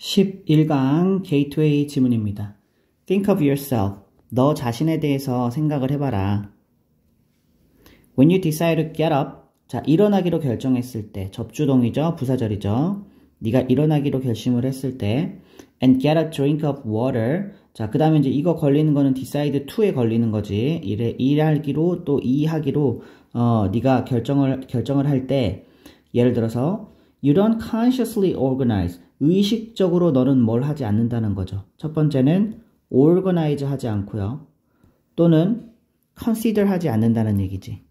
11강 게이트웨이 지문입니다. Think of yourself. 너 자신에 대해서 생각을 해봐라. When you decide to get up. 자, 일어나기로 결정했을 때. 접주동이죠. 부사절이죠. 네가 일어나기로 결심을 했을 때. And get a drink of water. 자, 그 다음에 이제 이거 걸리는 거는 decide to에 걸리는 거지. 일하기로 또 이하기로 네가 결정을 할 때 예를 들어서 You don't consciously organize. 의식적으로 너는 뭘 하지 않는다는 거죠. 첫 번째는 organize 하지 않고요. 또는 consider 하지 않는다는 얘기지.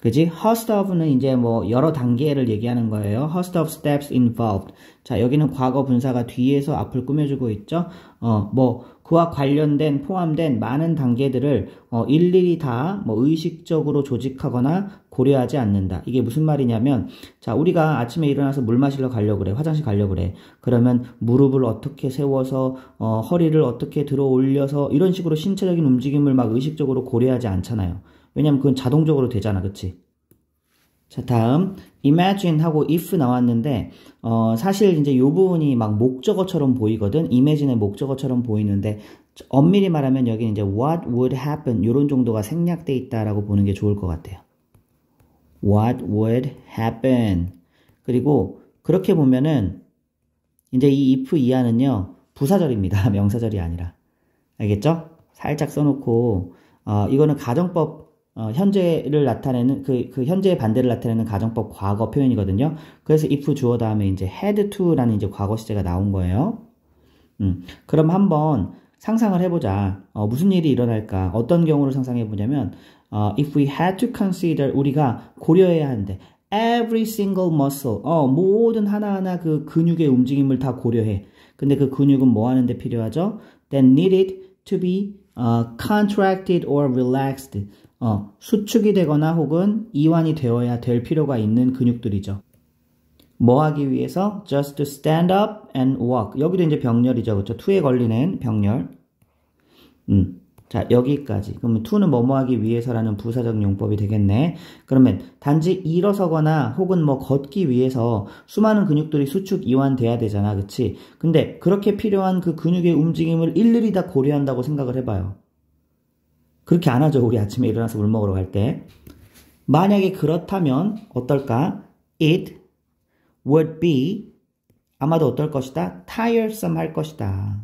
그지? host of는 이제 뭐 여러 단계를 얘기하는 거예요. host of steps involved. 자, 여기는 과거 분사가 뒤에서 앞을 꾸며주고 있죠. 뭐 그와 관련된 포함된 많은 단계들을 일일이 다 뭐 의식적으로 조직하거나 고려하지 않는다. 이게 무슨 말이냐면, 자, 우리가 아침에 일어나서 물 마시러 가려고 그래. 화장실 가려고 그래. 그러면 무릎을 어떻게 세워서 허리를 어떻게 들어 올려서 이런 식으로 신체적인 움직임을 막 의식적으로 고려하지 않잖아요. 왜냐면 그건 자동적으로 되잖아. 그치? 자, 다음 imagine 하고 if 나왔는데 사실 이제 요 부분이 막 목적어처럼 보이거든. imagine의 목적어처럼 보이는데 엄밀히 말하면 여기 이제 what would happen 요런 정도가 생략돼 있다라고 보는 게 좋을 것 같아요. What would happen. 그리고 그렇게 보면은 이제 이 if 이하는요 부사절입니다. 명사절이 아니라. 알겠죠? 살짝 써놓고 이거는 가정법 현재를 나타내는 그 현재의 반대를 나타내는 가정법 과거 표현이거든요. 그래서 if 주어 다음에 이제 had to라는 이제 과거 시제가 나온 거예요. 그럼 한번 상상을 해보자. 무슨 일이 일어날까? 어떤 경우를 상상해 보냐면 if we had to consider 우리가 고려해야 하는데 every single muscle 모든 하나하나 그 근육의 움직임을 다 고려해. 근데 그 근육은 뭐 하는데 필요하죠? That needed to be contracted or relaxed. 수축이 되거나 혹은 이완이 되어야 될 필요가 있는 근육들이죠. 뭐 하기 위해서? Just to stand up and walk. 여기도 이제 병렬이죠. 그렇죠? to에 걸리는 병렬. 자, 여기까지. 그러면 to는 뭐뭐 하기 위해서라는 부사적 용법이 되겠네. 그러면 단지 일어서거나 혹은 뭐 걷기 위해서 수많은 근육들이 수축 이완돼야 되잖아. 그치? 근데 그렇게 필요한 그 근육의 움직임을 일일이 다 고려한다고 생각을 해봐요. 그렇게 안 하죠. 우리 아침에 일어나서 물 먹으러 갈 때. 만약에 그렇다면 어떨까? It would be 아마도 어떨 것이다? tiresome 할 것이다.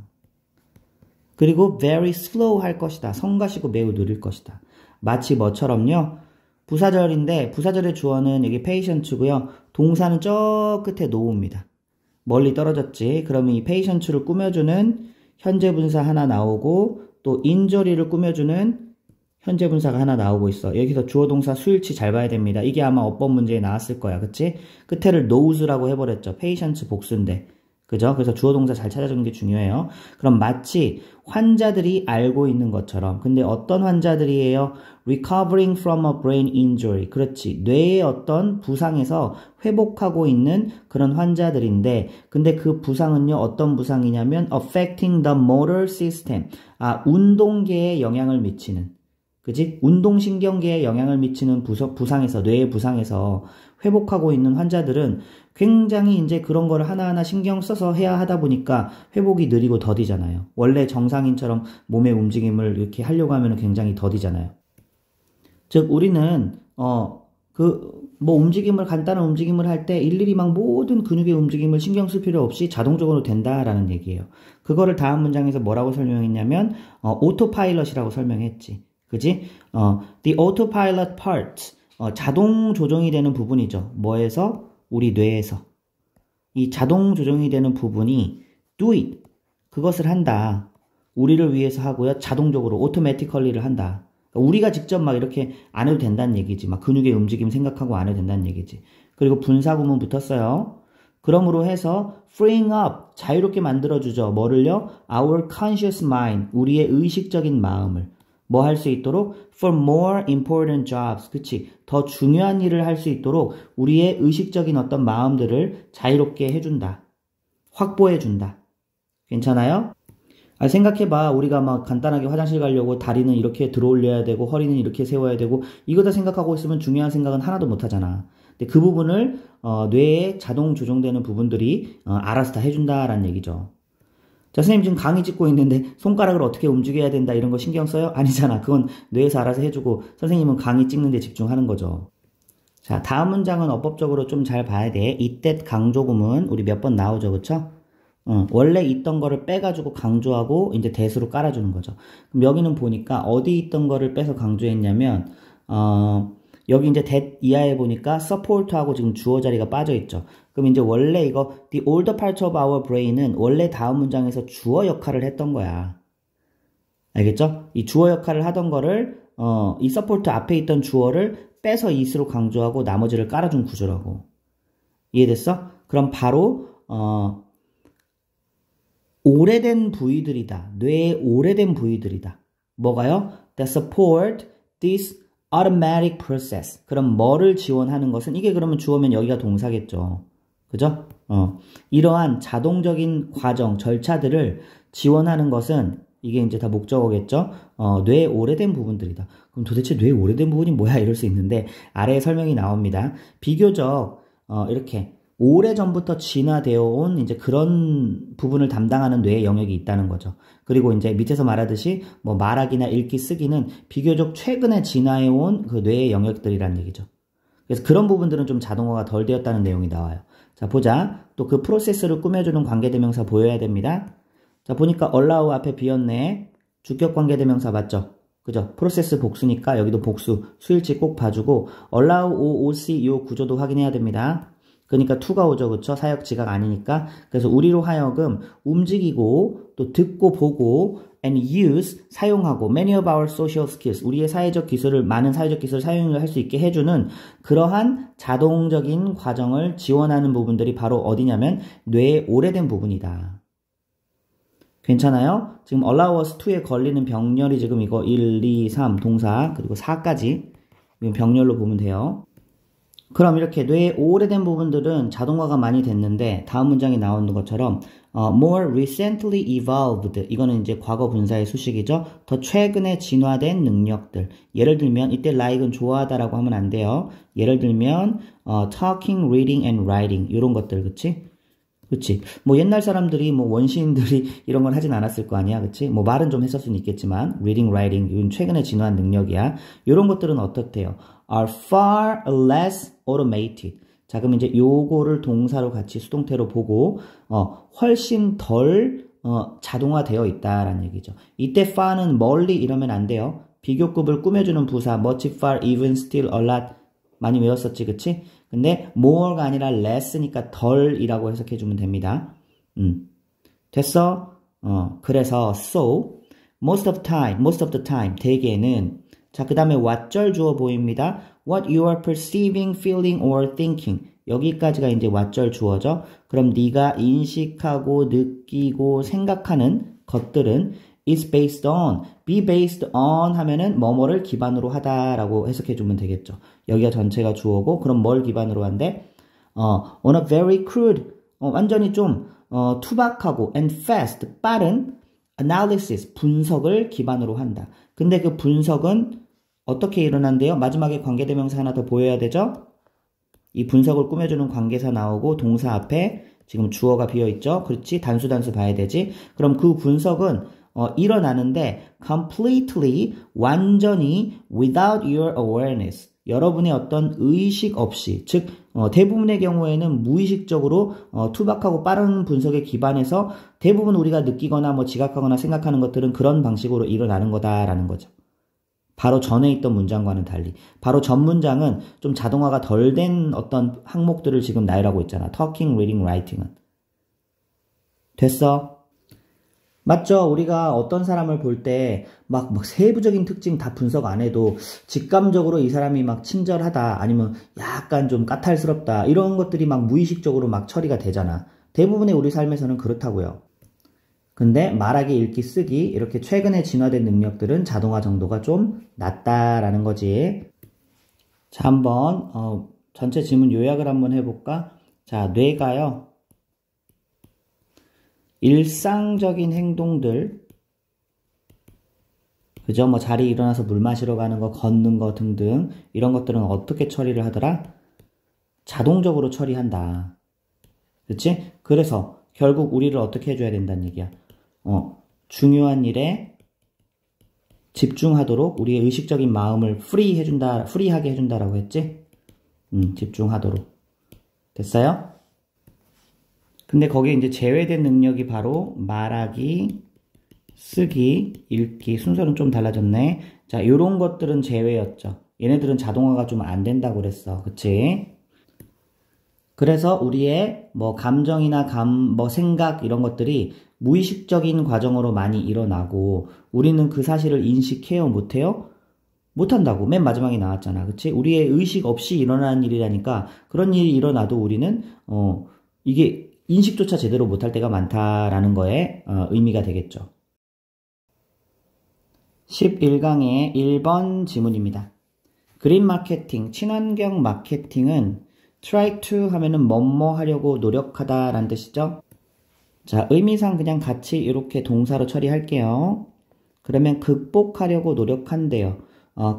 그리고 very slow 할 것이다. 성가시고 매우 느릴 것이다. 마치 뭐처럼요. 부사절인데 부사절의 주어는 여기 patient고요. 동사는 저 끝에 no입니다. 멀리 떨어졌지. 그러면 이 patient를 꾸며주는 현재 분사 하나 나오고 또 인저리를 꾸며주는 현재 분사가 하나 나오고 있어. 여기서 주어 동사 수일치 잘 봐야 됩니다. 이게 아마 어법 문제에 나왔을 거야. 그치? 끝에를 knows라고 해버렸죠. patient 복수인데. 그죠? 그래서 주어 동사 잘 찾아주는 게 중요해요. 그럼 마치 환자들이 알고 있는 것처럼. 근데 어떤 환자들이에요? Recovering from a brain injury. 그렇지. 뇌의 어떤 부상에서 회복하고 있는 그런 환자들인데, 근데 그 부상은요, 어떤 부상이냐면 affecting the motor system. 운동계에 영향을 미치는. 그지? 운동신경계에 영향을 미치는 부상에서, 뇌의 부상에서 회복하고 있는 환자들은 굉장히 이제 그런 거를 하나하나 신경 써서 해야 하다 보니까 회복이 느리고 더디잖아요. 원래 정상인처럼 몸의 움직임을 이렇게 하려고 하면 굉장히 더디잖아요. 즉, 우리는, 간단한 움직임을 할 때 일일이 막 모든 근육의 움직임을 신경 쓸 필요 없이 자동적으로 된다라는 얘기예요. 그거를 다음 문장에서 뭐라고 설명했냐면, 오토파일럿이라고 설명했지. 그지? The autopilot parts. 자동 조정이 되는 부분이죠. 뭐에서? 우리 뇌에서. 이 자동 조정이 되는 부분이 do it. 그것을 한다. 우리를 위해서 하고요. 자동적으로 automatically를 한다. 그러니까 우리가 직접 막 이렇게 안 해도 된다는 얘기지. 막 근육의 움직임 생각하고 안 해도 된다는 얘기지. 그리고 분사구문 붙었어요. 그러므로 해서 freeing up. 자유롭게 만들어주죠. 뭐를요? Our conscious mind. 우리의 의식적인 마음을. 뭐 할 수 있도록 for more important jobs. 그치? 더 중요한 일을 할 수 있도록 우리의 의식적인 어떤 마음들을 자유롭게 해준다. 확보해준다. 괜찮아요? 생각해봐. 우리가 막 간단하게 화장실 가려고 다리는 이렇게 들어 올려야 되고 허리는 이렇게 세워야 되고 이거 다 생각하고 있으면 중요한 생각은 하나도 못 하잖아. 근데 그 부분을 뇌에 자동 조정되는 부분들이 알아서 다 해준다라는 얘기죠. 자, 선생님 지금 강의 찍고 있는데 손가락을 어떻게 움직여야 된다 이런 거 신경 써요? 아니잖아. 그건 뇌에서 알아서 해주고 선생님은 강의 찍는 데 집중하는 거죠. 자, 다음 문장은 어법적으로 좀 잘 봐야 돼. 이때 강조구문 우리 몇 번 나오죠, 그쵸? 원래 있던 거를 빼가지고 강조하고 이제 대수로 깔아주는 거죠. 그럼 여기는 보니까 어디 있던 거를 빼서 강조했냐면 여기 이제 that 이하에 보니까 support하고 지금 주어 자리가 빠져 있죠. 그럼 이제 원래 이거 the older part of our brain은 원래 다음 문장에서 주어 역할을 했던 거야. 알겠죠? 이 주어 역할을 하던 거를 이 support 앞에 있던 주어를 빼서 is로 강조하고 나머지를 깔아준 구조라고. 이해됐어? 그럼 바로 오래된 부위들이다. 뇌의 오래된 부위들이다. 뭐가요? That support this automatic process. 그럼 뭐를 지원하는 것은 이게 그러면 주어면 여기가 동사겠죠. 그죠? 이러한 자동적인 과정, 절차들을 지원하는 것은 이게 이제 다 목적어겠죠? 뇌의 오래된 부분들이다. 그럼 도대체 뇌의 오래된 부분이 뭐야? 이럴 수 있는데 아래에 설명이 나옵니다. 비교적 이렇게 오래전부터 진화되어 온 이제 그런 부분을 담당하는 뇌의 영역이 있다는 거죠. 그리고 이제 밑에서 말하듯이 뭐 말하기나 읽기, 쓰기는 비교적 최근에 진화해 온 그 뇌의 영역들이란 얘기죠. 그래서 그런 부분들은 좀 자동화가 덜 되었다는 내용이 나와요. 자, 보자. 또 그 프로세스를 꾸며주는 관계대명사 보여야 됩니다. 자, 보니까 allow 앞에 비었네. 주격 관계대명사 맞죠? 그죠? 프로세스 복수니까 여기도 복수, 수일치 꼭 봐주고 allow, OC 이 구조도 확인해야 됩니다. 그러니까 to가 오죠. 그쵸? 사역지각 아니니까. 그래서 우리로 하여금 움직이고 또 듣고 보고 and use 사용하고 many of our social skills 우리의 사회적 기술을 많은 사회적 기술을 사용을 할 수 있게 해주는 그러한 자동적인 과정을 지원하는 부분들이 바로 어디냐면 뇌의 오래된 부분이다. 괜찮아요? 지금 allow us to에 걸리는 병렬이 지금 이거 1, 2, 3 동사 그리고 4까지 병렬로 보면 돼요. 그럼 이렇게 뇌의 오래된 부분들은 자동화가 많이 됐는데 다음 문장에 나오는 것처럼 more recently evolved 이거는 이제 과거 분사의 수식이죠. 더 최근에 진화된 능력들. 예를 들면 이때 like은 좋아하다라고 하면 안 돼요. 예를 들면 talking, reading and writing 이런 것들 그치? 그치? 뭐 옛날 사람들이 뭐 원시인들이 이런 건 하진 않았을 거 아니야, 그치? 뭐 말은 좀 했을 수는 있겠지만 reading, writing 이건 최근에 진화한 능력이야. 이런 것들은 어떻대요? Are far less automated. 자, 그럼 이제 요거를 동사로 같이 수동태로 보고 훨씬 덜 자동화되어 있다라는 얘기죠. 이때 far는 멀리 이러면 안 돼요. 비교급을 꾸며주는 부사 much, far, even, still, a lot 많이 외웠었지, 그치? 근데 more가 아니라 less니까 덜이라고 해석해주면 됩니다. 됐어? 그래서 so most of the time 대개는 자, 그 다음에 what절 주어 보입니다. What you are perceiving, feeling, or thinking 여기까지가 이제 what절 주어죠. 그럼 네가 인식하고 느끼고 생각하는 것들은 is based on, be based on 하면은 뭐뭐를 기반으로 하다라고 해석해주면 되겠죠. 여기가 전체가 주어고 그럼 뭘 기반으로 한대? on a very crude, 완전히 좀 투박하고 and fast, 빠른 analysis, 분석을 기반으로 한다. 근데 그 분석은 어떻게 일어난대요? 마지막에 관계대명사 하나 더 보여야 되죠? 이 분석을 꾸며주는 관계사 나오고 동사 앞에 지금 주어가 비어있죠? 그렇지? 단수 봐야 되지? 그럼 그 분석은 일어나는데 completely, 완전히 without your awareness 여러분의 어떤 의식 없이 즉 대부분의 경우에는 무의식적으로 투박하고 빠른 분석에 기반해서 대부분 우리가 느끼거나 뭐 지각하거나 생각하는 것들은 그런 방식으로 일어나는 거다라는 거죠. 바로 전에 있던 문장과는 달리 바로 전 문장은 좀 자동화가 덜 된 어떤 항목들을 지금 나열하고 있잖아. talking, reading, writing은. 됐어? 맞죠? 우리가 어떤 사람을 볼 때 막 세부적인 특징 다 분석 안 해도 직감적으로 이 사람이 막 친절하다 아니면 약간 좀 까탈스럽다 이런 것들이 막 무의식적으로 막 처리가 되잖아. 대부분의 우리 삶에서는 그렇다고요. 근데 말하기, 읽기, 쓰기 이렇게 최근에 진화된 능력들은 자동화 정도가 좀 낮다라는 거지. 자, 한번 전체 지문 요약을 한번 해볼까? 자, 뇌가요. 일상적인 행동들 그죠? 뭐 자리에 일어나서 물 마시러 가는 거, 걷는 거 등등 이런 것들은 어떻게 처리를 하더라? 자동적으로 처리한다. 그치? 그래서 결국 우리를 어떻게 해줘야 된다는 얘기야. 중요한 일에 집중하도록 우리의 의식적인 마음을 프리하게 해준다라고 했지? 집중하도록. 됐어요? 근데 거기에 이제 제외된 능력이 바로 말하기, 쓰기, 읽기, 순서는 좀 달라졌네. 자, 요런 것들은 제외였죠. 얘네들은 자동화가 좀 안 된다고 그랬어. 그치? 그래서 우리의 뭐 감정이나 생각 이런 것들이 무의식적인 과정으로 많이 일어나고 우리는 그 사실을 인식해요? 못해요? 못한다고. 맨 마지막에 나왔잖아. 그치? 우리의 의식 없이 일어나는 일이라니까 그런 일이 일어나도 우리는 이게 인식조차 제대로 못할 때가 많다라는 거에 의미가 되겠죠. 11강의 1번 지문입니다. 그린 마케팅, 친환경 마케팅은 try to 하면은 뭐뭐 하려고 노력하다 라는 뜻이죠. 자, 의미상 그냥 같이 이렇게 동사로 처리할게요. 그러면 극복하려고 노력한대요.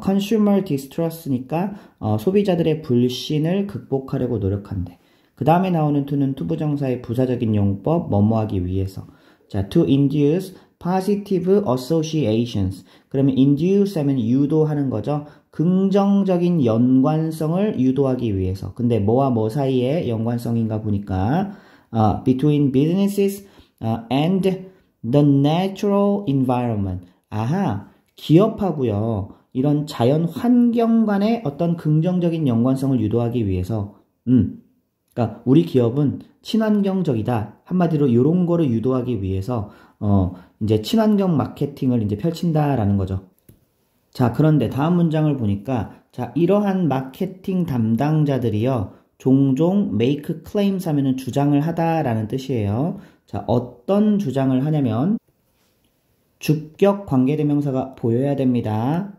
consumer distrust니까 소비자들의 불신을 극복하려고 노력한대. 그 다음에 나오는 to는 투부정사의 부사적인 용법, 뭐뭐 하기 위해서. 자, to induce positive associations. 그러면 induce 하면 유도하는 거죠. 긍정적인 연관성을 유도하기 위해서. 근데 뭐와 뭐 사이의 연관성인가 보니까 between businesses and the natural environment. 아하, 기업하고요. 이런 자연 환경 간의 어떤 긍정적인 연관성을 유도하기 위해서 그러니까 우리 기업은 친환경적이다. 한마디로 이런 거를 유도하기 위해서 이제 친환경 마케팅을 이제 펼친다라는 거죠. 자, 그런데 다음 문장을 보니까 자, 이러한 마케팅 담당자들이요. 종종 make claims 하면은 주장을 하다라는 뜻이에요. 자, 어떤 주장을 하냐면 주격 관계대명사가 보여야 됩니다.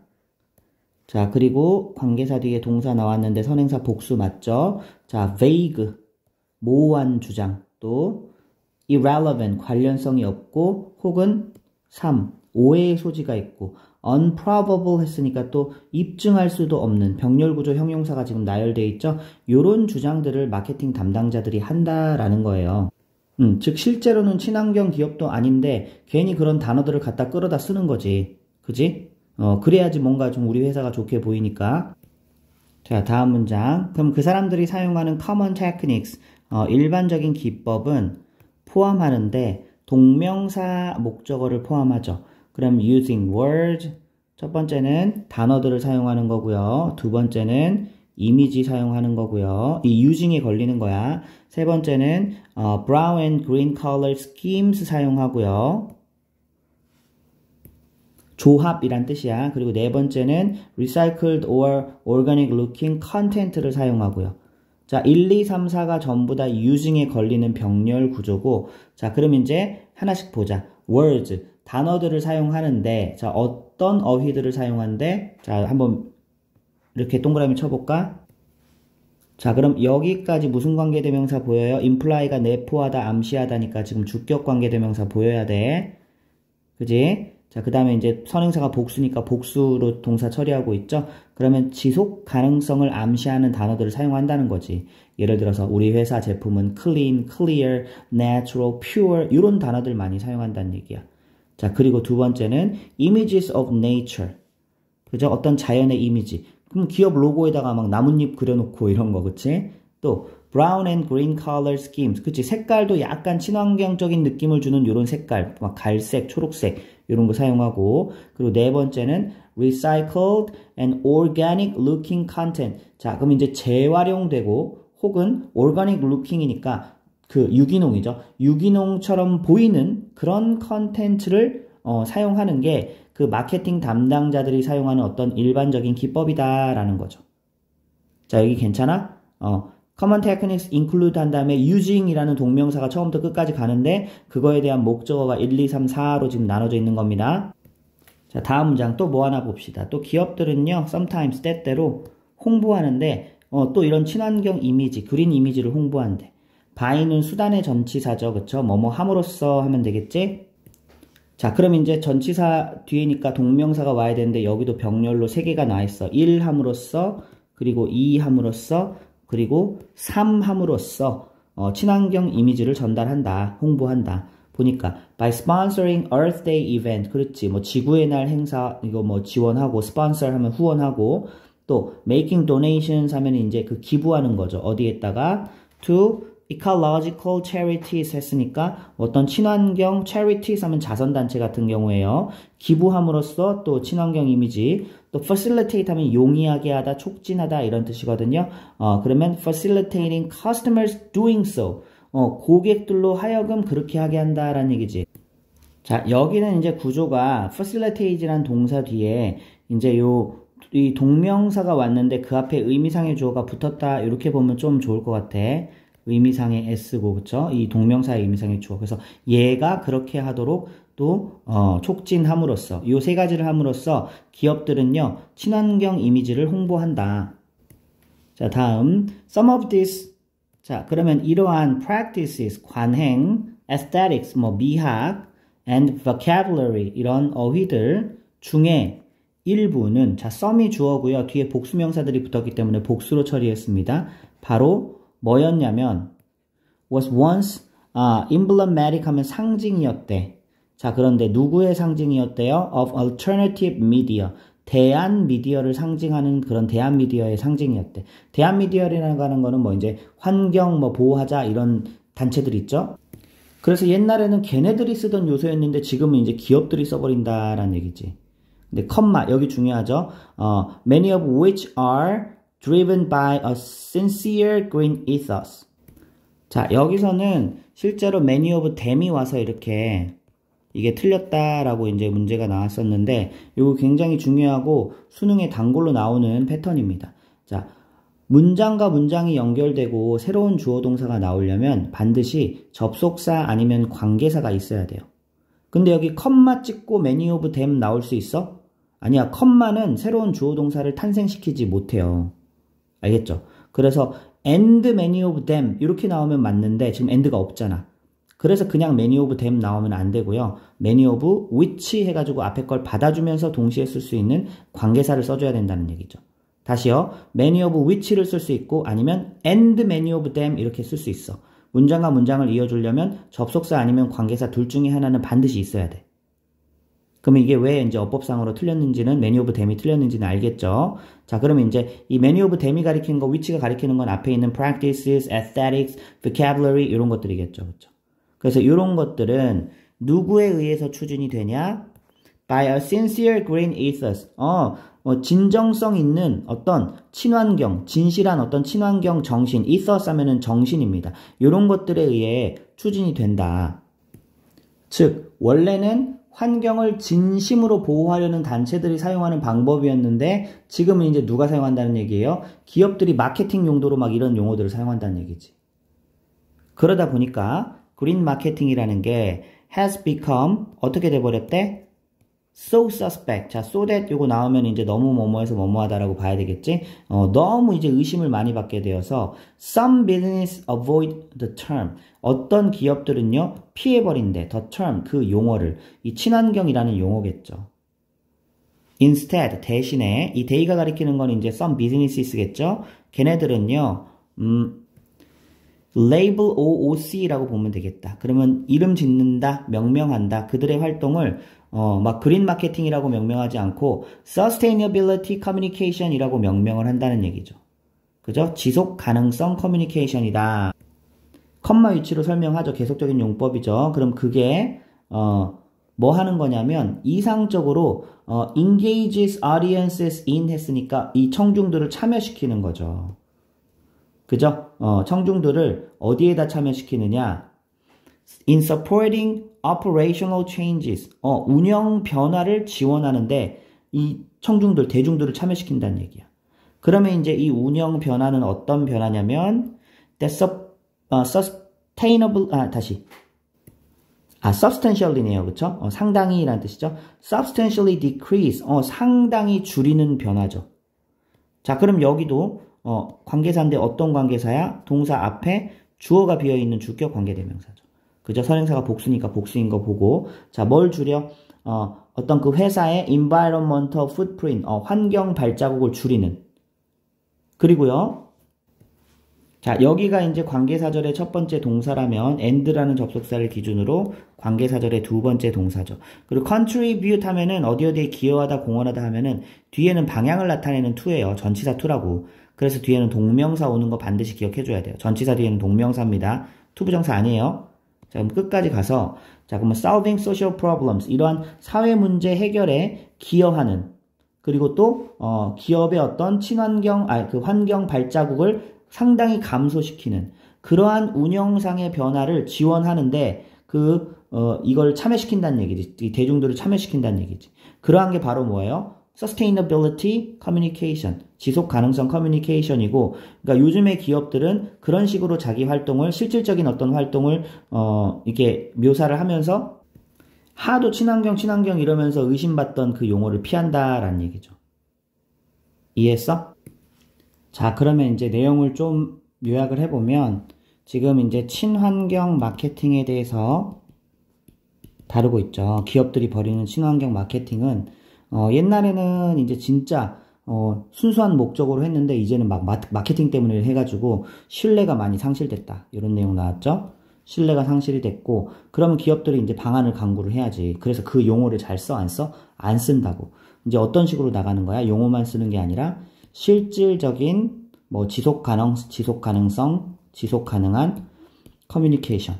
자, 그리고 관계사 뒤에 동사 나왔는데 선행사 복수 맞죠? 자, vague, 모호한 주장, 또 irrelevant, 관련성이 없고 혹은 3, 오해의 소지가 있고 unprobable 했으니까 또 입증할 수도 없는 병렬구조 형용사가 지금 나열되어 있죠? 요런 주장들을 마케팅 담당자들이 한다라는 거예요. 즉 실제로는 친환경 기업도 아닌데 괜히 그런 단어들을 갖다 끌어다 쓰는 거지. 그지? 그래야지 뭔가 좀 우리 회사가 좋게 보이니까. 자, 다음 문장. 그럼 그 사람들이 사용하는 common techniques, 일반적인 기법은 포함하는데 동명사 목적어를 포함하죠. 그럼 using words, 첫 번째는 단어들을 사용하는 거고요. 두 번째는 이미지 사용하는 거고요. 이 using에 걸리는 거야. 세 번째는 brown and green color schemes 사용하고요. 조합이란 뜻이야. 그리고 네 번째는 recycled or organic looking content를 사용하고요. 자, 1, 2, 3, 4가 전부 다 using에 걸리는 병렬 구조고, 자, 그럼 이제 하나씩 보자. words, 단어들을 사용하는데, 자, 어떤 어휘들을 사용하는데, 자, 한번 이렇게 동그라미 쳐볼까? 자, 그럼 여기까지 무슨 관계대명사 보여요? imply가 내포하다, 암시하다니까 지금 주격 관계대명사 보여야 돼. 그지? 자, 그 다음에 이제 선행사가 복수니까 복수로 동사 처리하고 있죠? 그러면 지속 가능성을 암시하는 단어들을 사용한다는 거지. 예를 들어서 우리 회사 제품은 clean, clear, natural, pure 이런 단어들 많이 사용한다는 얘기야. 자, 그리고 두 번째는 images of nature. 그죠? 어떤 자연의 이미지. 그럼 기업 로고에다가 막 나뭇잎 그려놓고 이런 거, 그치? 또 brown and green color schemes. 그치? 색깔도 약간 친환경적인 느낌을 주는 이런 색깔. 막 갈색, 초록색 이런 거 사용하고, 그리고 네 번째는 recycled and organic looking content. 자, 그럼 이제 재활용되고 혹은 organic looking이니까 그 유기농이죠. 유기농처럼 보이는 그런 컨텐츠를 사용하는 게 그 마케팅 담당자들이 사용하는 어떤 일반적인 기법이다라는 거죠. 자, 여기 괜찮아? common techniques include 한 다음에 using이라는 동명사가 처음부터 끝까지 가는데 그거에 대한 목적어가 1, 2, 3, 4로 지금 나눠져 있는 겁니다. 자, 다음 문장 또 뭐 하나 봅시다. 또 기업들은요, sometimes 때때로 홍보하는데 또 이런 친환경 이미지, 그린 이미지를 홍보한대. by는 수단의 전치사죠. 그쵸? 뭐뭐 함으로써 하면 되겠지? 자, 그럼 이제 전치사 뒤에니까 동명사가 와야 되는데 여기도 병렬로 3개가 나와 있어. 1 함으로써, 그리고 2 함으로써, 그리고 3 함으로써 친환경 이미지를 전달한다, 홍보한다. 보니까 by sponsoring Earth Day event, 그렇지, 뭐 지구의 날 행사 이거 뭐 지원하고, sponsor 하면 후원하고, 또 making donations 하면 이제 그 기부하는 거죠. 어디에다가 to ecological charities 했으니까 어떤 친환경 charities 하면 자선단체 같은 경우에요. 기부함으로써 또 친환경 이미지, 또 facilitate 하면 용이하게 하다, 촉진하다 이런 뜻이거든요. 그러면 facilitating customers doing so. 고객들로 하여금 그렇게 하게 한다라는 얘기지. 자, 여기는 이제 구조가 facilitate라는 동사 뒤에 이제 이 동명사가 왔는데 그 앞에 의미상의 주어가 붙었다. 이렇게 보면 좀 좋을 것 같아. 의미상의 S고, 그쵸? 이 동명사의 의미상의 주어. 그래서 얘가 그렇게 하도록 또, 촉진함으로써, 이 세 가지를 함으로써 기업들은요, 친환경 이미지를 홍보한다. 자, 다음, some of these. 자, 그러면 이러한 practices, 관행, aesthetics, 뭐, 미학, and vocabulary, 이런 어휘들 중에 일부는, 자, some이 주어고요. 뒤에 복수명사들이 붙었기 때문에 복수로 처리했습니다. 바로, 뭐였냐면 was once emblematic 하면 상징이었대. 자, 그런데 누구의 상징이었대요? of alternative media. 대한 미디어를 상징하는 그런 대한 미디어의 상징이었대. 대한 미디어라는 거는 뭐 이제 환경 뭐 보호하자 이런 단체들 있죠. 그래서 옛날에는 걔네들이 쓰던 요소였는데 지금은 이제 기업들이 써버린다라는 얘기지. 근데 컴마 여기 중요하죠. many of which are driven by a sincere green ethos. 자, 여기서는 실제로 many of them이 와서 이렇게 이게 틀렸다라고 이제 문제가 나왔었는데 이거 굉장히 중요하고 수능에 단골로 나오는 패턴입니다. 자, 문장과 문장이 연결되고 새로운 주어 동사가 나오려면 반드시 접속사 아니면 관계사가 있어야 돼요. 근데 여기 컴마 찍고 many of them 나올 수 있어? 아니야, 컴마는 새로운 주어 동사를 탄생시키지 못해요. 알겠죠? 그래서 and many of them 이렇게 나오면 맞는데 지금 and가 없잖아. 그래서 그냥 many of them 나오면 안 되고요. many of which 해가지고 앞에 걸 받아주면서 동시에 쓸 수 있는 관계사를 써줘야 된다는 얘기죠. 다시요. many of which를 쓸 수 있고 아니면 and many of them 이렇게 쓸 수 있어. 문장과 문장을 이어주려면 접속사 아니면 관계사 둘 중에 하나는 반드시 있어야 돼. 그러면 이게 왜 이제 어법상으로 틀렸는지는 many of them이 틀렸는지는 알겠죠? 자, 그러면 이제 이 many of them이 가리키는 거, which가 가리키는 건 앞에 있는 practices, aesthetics, vocabulary 이런 것들이겠죠. 그렇죠? 그래서 이런 것들은 누구에 의해서 추진이 되냐? By a sincere green ethos. 진정성 있는 어떤 친환경, 진실한 어떤 친환경 정신, ethos 하면은 정신입니다. 이런 것들에 의해 추진이 된다. 즉, 원래는 환경을 진심으로 보호하려는 단체들이 사용하는 방법이었는데 지금은 이제 누가 사용한다는 얘기예요? 기업들이 마케팅 용도로 막 이런 용어들을 사용한다는 얘기지. 그러다 보니까 그린 마케팅이라는 게 has become 어떻게 돼버렸대? So suspect. 자, so that 요거 나오면 이제 너무 뭐뭐해서 뭐뭐하다라고 봐야 되겠지? 너무 이제 의심을 많이 받게 되어서 some business avoid the term. 어떤 기업들은요, 피해버린대. the term, 그 용어를. 이 친환경이라는 용어겠죠. instead, 대신에, 이 they가 가리키는 건 이제 some business겠죠? 걔네들은요, label OOC라고 보면 되겠다. 그러면 이름 짓는다, 명명한다. 그들의 활동을 막 그린 마케팅이라고 명명하지 않고 sustainability communication이라고 명명을 한다는 얘기죠. 그죠? 지속 가능성 커뮤니케이션이다. 컴마 위치로 설명하죠. 계속적인 용법이죠. 그럼 그게 뭐 하는 거냐면 이상적으로 engages audiences in 했으니까 이 청중들을 참여시키는 거죠. 그죠? 청중들을 어디에다 참여시키느냐? In supporting operational changes. 운영 변화를 지원하는데 이 청중들, 대중들을 참여시킨다는 얘기야. 그러면 이제 이 운영 변화는 어떤 변화냐면 sustainable, substantially네요. 그쵸? 상당히 라는 뜻이죠. substantially decrease. 상당히 줄이는 변화죠. 자, 그럼 여기도 관계사인데 어떤 관계사야? 동사 앞에 주어가 비어있는 주격 관계대명사죠. 그죠? 선행사가 복수니까 복수인 거 보고. 자, 뭘 줄여? 어떤 그 회사의 environmental footprint, 환경 발자국을 줄이는. 그리고요, 자, 여기가 이제 관계사절의 첫 번째 동사라면 and라는 접속사를 기준으로 관계사절의 두 번째 동사죠. 그리고 contribute 하면은 어디에 기여하다, 공헌하다 하면은 뒤에는 방향을 나타내는 to예요. 전치사 to라고. 그래서 뒤에는 동명사 오는 거 반드시 기억해줘야 돼요. 전치사 뒤에는 동명사입니다. to 부정사 아니에요. 자, 그럼 끝까지 가서 자, 그러면 solving social problems 이러한 사회 문제 해결에 기여하는 그리고 또 기업의 어떤 친환경 그 환경 발자국을 상당히 감소시키는 그러한 운영상의 변화를 지원하는데 이걸 참여시킨다는 얘기지. 이 대중들을 참여시킨다는 얘기지. 그러한 게 바로 뭐예요? Sustainability Communication. 지속 가능성 커뮤니케이션이고, 그러니까 요즘의 기업들은 그런 식으로 자기 활동을, 실질적인 어떤 활동을, 이렇게 묘사를 하면서 하도 친환경 이러면서 의심받던 그 용어를 피한다라는 얘기죠. 이해했어? 자, 그러면 이제 내용을 좀 요약을 해보면, 지금 이제 친환경 마케팅에 대해서 다루고 있죠. 기업들이 벌이는 친환경 마케팅은, 옛날에는 이제 진짜, 순수한 목적으로 했는데, 이제는 막 마케팅 때문에 해가지고, 신뢰가 많이 상실됐다. 이런 내용 나왔죠? 신뢰가 상실이 됐고, 그러면 기업들이 이제 방안을 강구를 해야지. 그래서 그 용어를 잘 써, 안 써? 안 쓴다고. 이제 어떤 식으로 나가는 거야? 용어만 쓰는 게 아니라, 실질적인, 뭐, 지속 가능성, 지속 가능한 커뮤니케이션.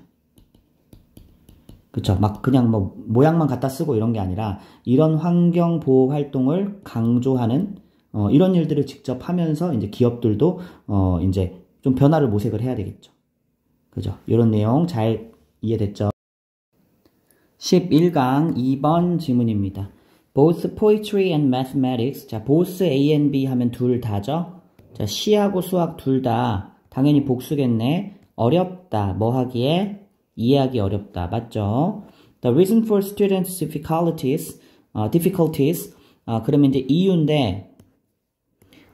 그쵸. 막 그냥 뭐 모양만 갖다 쓰고 이런 게 아니라 이런 환경 보호 활동을 강조하는 이런 일들을 직접 하면서 이제 기업들도 이제 좀 변화를 모색을 해야 되겠죠. 그죠. 이런 내용 잘 이해됐죠? 11강 2번 지문입니다. Both poetry and mathematics. 자, both A and B 하면 둘 다죠. 자, 시하고 수학 둘 다 당연히 복수겠네. 어렵다. 뭐 하기에? 이해하기 어렵다. 맞죠? The reason for students' difficulties. 그러면 이제 이유인데,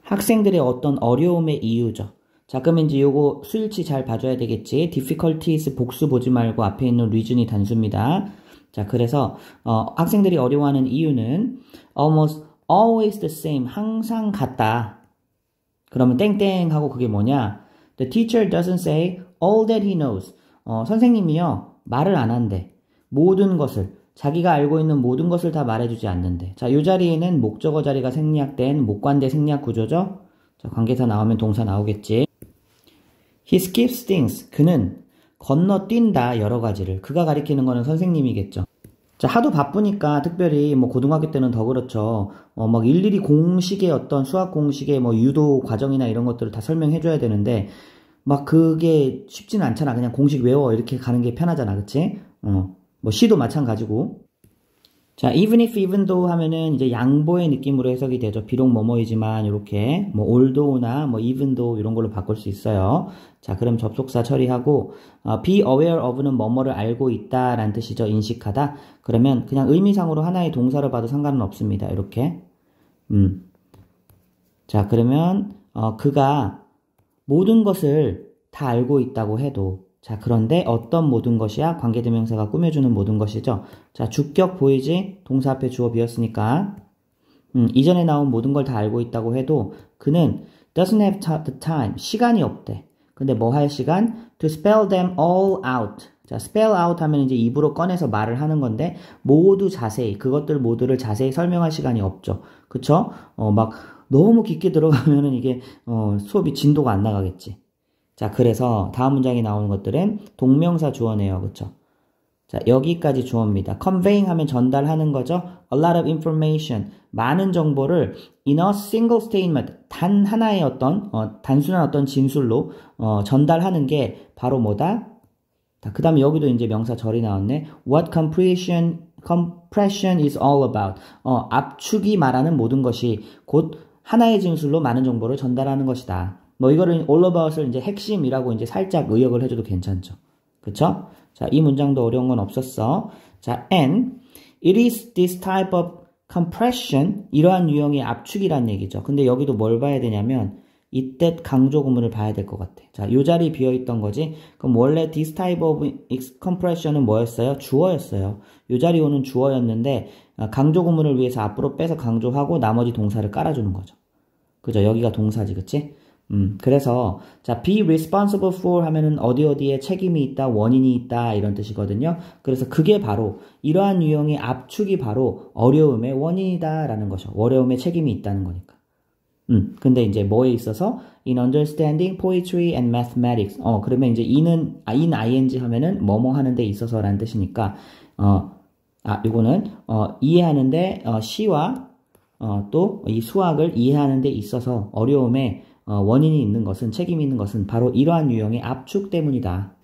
학생들의 어떤 어려움의 이유죠. 자, 그러면 이제 요거 수일치 잘 봐줘야 되겠지. difficulties 복수 보지 말고 앞에 있는 reason이 단수입니다. 자, 그래서, 학생들이 어려워하는 이유는 almost always the same. 항상 같다. 그러면 땡땡 하고 그게 뭐냐? The teacher doesn't say all that he knows. 선생님이요, 말을 안 한대. 모든 것을, 자기가 알고 있는 모든 것을 다 말해주지 않는데. 자, 요 자리에는 목적어 자리가 생략된 목관대 생략 구조죠? 자, 관계사 나오면 동사 나오겠지. He skips things. 그는 건너뛴다, 여러 가지를. 그가 가리키는 거는 선생님이겠죠. 자, 하도 바쁘니까, 특별히, 뭐, 고등학교 때는 더 그렇죠. 막 일일이 공식의 어떤 수학 공식의 뭐, 유도 과정이나 이런 것들을 다 설명해줘야 되는데, 막 그게 쉽지는 않잖아. 그냥 공식 외워 이렇게 가는 게 편하잖아. 그치? 뭐 시도 마찬가지고. 자, even if, even though 하면은 이제 양보의 느낌으로 해석이 되죠. 비록 뭐뭐이지만 이렇게 뭐 although나 뭐 even though 이런 걸로 바꿀 수 있어요. 자, 그럼 접속사 처리하고 be aware of는 뭐뭐를 알고 있다라는 뜻이죠. 인식하다. 그러면 그냥 의미상으로 하나의 동사로 봐도 상관은 없습니다. 이렇게. 자, 그러면 그가 모든 것을 다 알고 있다고 해도 자, 그런데 어떤 모든 것이야? 관계대명사가 꾸며주는 모든 것이죠. 자, 주격 보이지? 동사 앞에 주어 비었으니까 이전에 나온 모든 걸 다 알고 있다고 해도 그는 doesn't have the time. 시간이 없대. 근데 뭐 할 시간? To spell them all out. 자, spell out 하면 이제 입으로 꺼내서 말을 하는 건데 모두 자세히 그것들 모두를 자세히 설명할 시간이 없죠. 그쵸? 막 너무 깊게 들어가면은 이게 수업이 진도가 안 나가겠지. 자, 그래서 다음 문장에 나오는 것들은 동명사 주어네요. 그쵸? 자, 여기까지 주어입니다. conveying 하면 전달하는 거죠. a lot of information. 많은 정보를 in a single statement. 단 하나의 어떤, 단순한 어떤 진술로, 전달하는 게 바로 뭐다? 자, 그 다음에 여기도 이제 명사 절이 나왔네. What compression is all about. 압축이 말하는 모든 것이 곧 하나의 진술로 많은 정보를 전달하는 것이다. 뭐 이거를 all about을 이제 핵심이라고 이제 살짝 의역을 해줘도 괜찮죠. 그쵸? 자, 이 문장도 어려운 건 없었어. 자, and it is this type of compression. 이러한 유형의 압축이란 얘기죠. 근데 여기도 뭘 봐야 되냐면 이때 강조 구문을 봐야 될 것 같아. 자, 요 자리 비어있던 거지. 그럼 원래 this type of compression은 뭐였어요? 주어였어요. 요 자리 오는 주어였는데 강조 구문을 위해서 앞으로 빼서 강조하고 나머지 동사를 깔아주는 거죠. 그죠? 여기가 동사지, 그치? 그래서 자, be responsible for 하면은 어디에 책임이 있다, 원인이 있다 이런 뜻이거든요. 그래서 그게 바로 이러한 유형의 압축이 바로 어려움의 원인이다라는 거죠. 어려움의 책임이 있다는 거니까. 근데 이제 뭐에 있어서 in understanding poetry and mathematics. 그러면 이제 in ing 하면은 뭐뭐 하는 데 있어서라는 뜻이니까 요거는 이해하는데 시와 또 이 수학을 이해하는 데 있어서 어려움의 원인이 있는 것은 책임이 있는 것은 바로 이러한 유형의 압축 때문이다.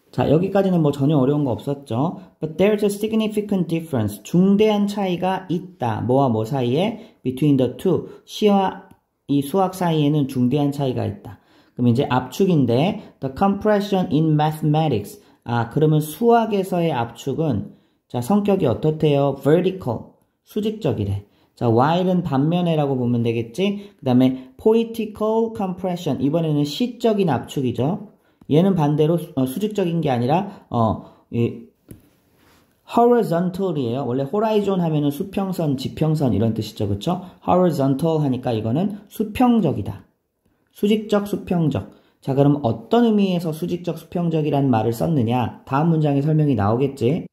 자, 여기까지는 뭐 전혀 어려운 거 없었죠. But there's a significant difference. 중대한 차이가 있다. 뭐와 뭐 사이에? Between the two. 시와 이 수학 사이에는 중대한 차이가 있다. 그럼 이제 압축인데 the compression in mathematics. 그러면 수학에서의 압축은 자, 성격이 어떻대요? vertical. 수직적이래. 자, while은 반면에라고 보면 되겠지. 그 다음에 poetical compression. 이번에는 시적인 압축이죠. 얘는 반대로 수직적인 게 아니라 horizontal이에요. 원래 horizon 하면은 수평선, 지평선 이런 뜻이죠. 그쵸? horizontal 하니까 이거는 수평적이다. 수직적, 수평적. 자, 그럼 어떤 의미에서 수직적, 수평적이라는 말을 썼느냐? 다음 문장에 설명이 나오겠지?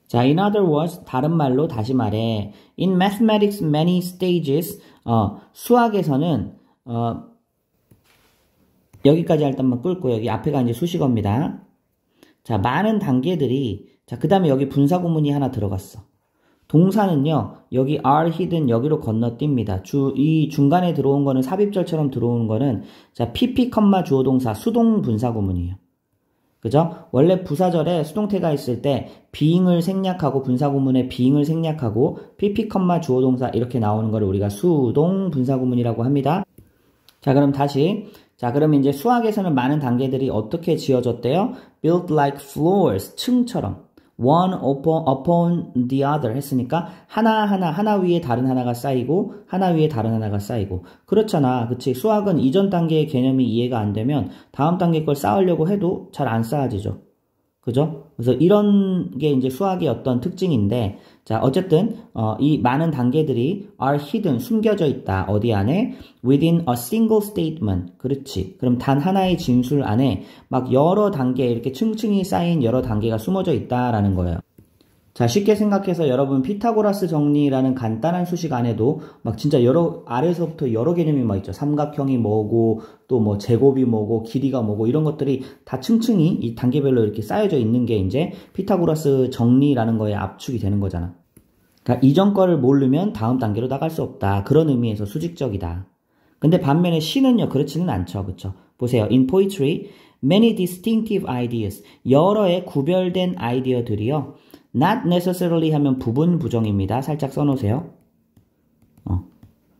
자, in other words, 다른 말로 다시 말해. In mathematics many stages, 수학에서는, 여기까지 일단만 끌고 여기 앞에가 이제 수식어입니다. 자, 많은 단계들이, 자, 그 다음에 여기 분사구문이 하나 들어갔어. 동사는요, 여기 are hidden 여기로 건너뜁니다. 이 중간에 들어온 거는 삽입절처럼 들어오는 거는, 자, pp, 주어동사, 수동 분사구문이에요. 그죠? 원래 부사절에 수동태가 있을 때 being을 생략하고 분사구문에 being을 생략하고 pp, 주어동사 이렇게 나오는 거를 우리가 수동 분사구문이라고 합니다. 자, 그럼 다시. 자, 그럼 이제 수학에서는 많은 단계들이 어떻게 지어졌대요? built like floors, 층처럼. one upon the other 했으니까 하나 위에 다른 하나가 쌓이고 하나 위에 다른 하나가 쌓이고 그렇잖아. 그치? 수학은 이전 단계의 개념이 이해가 안 되면 다음 단계 걸 쌓으려고 해도 잘 안 쌓아지죠. 그죠? 그래서 이런 게 이제 수학의 어떤 특징인데 자, 어쨌든 이 많은 단계들이 are hidden, 숨겨져 있다. 어디 안에? within a single statement. 그렇지. 그럼 단 하나의 진술 안에 막 여러 단계, 이렇게 층층이 쌓인 여러 단계가 숨어져 있다라는 거예요. 자, 쉽게 생각해서 여러분 피타고라스 정리라는 간단한 수식 안에도 막 진짜 아래서부터 여러 개념이 막 있죠. 삼각형이 뭐고 또 뭐 제곱이 뭐고 길이가 뭐고 이런 것들이 다 층층이 이 단계별로 이렇게 쌓여져 있는 게 이제 피타고라스 정리라는 거에 압축이 되는 거잖아. 그러니까 이전 거를 모르면 다음 단계로 나갈 수 없다. 그런 의미에서 수직적이다. 근데 반면에 시는요, 그렇지는 않죠. 그쵸? 보세요. In poetry, many distinctive ideas. 여러의 구별된 아이디어들이요. Not necessarily 하면 부분 부정입니다. 살짝 써놓으세요.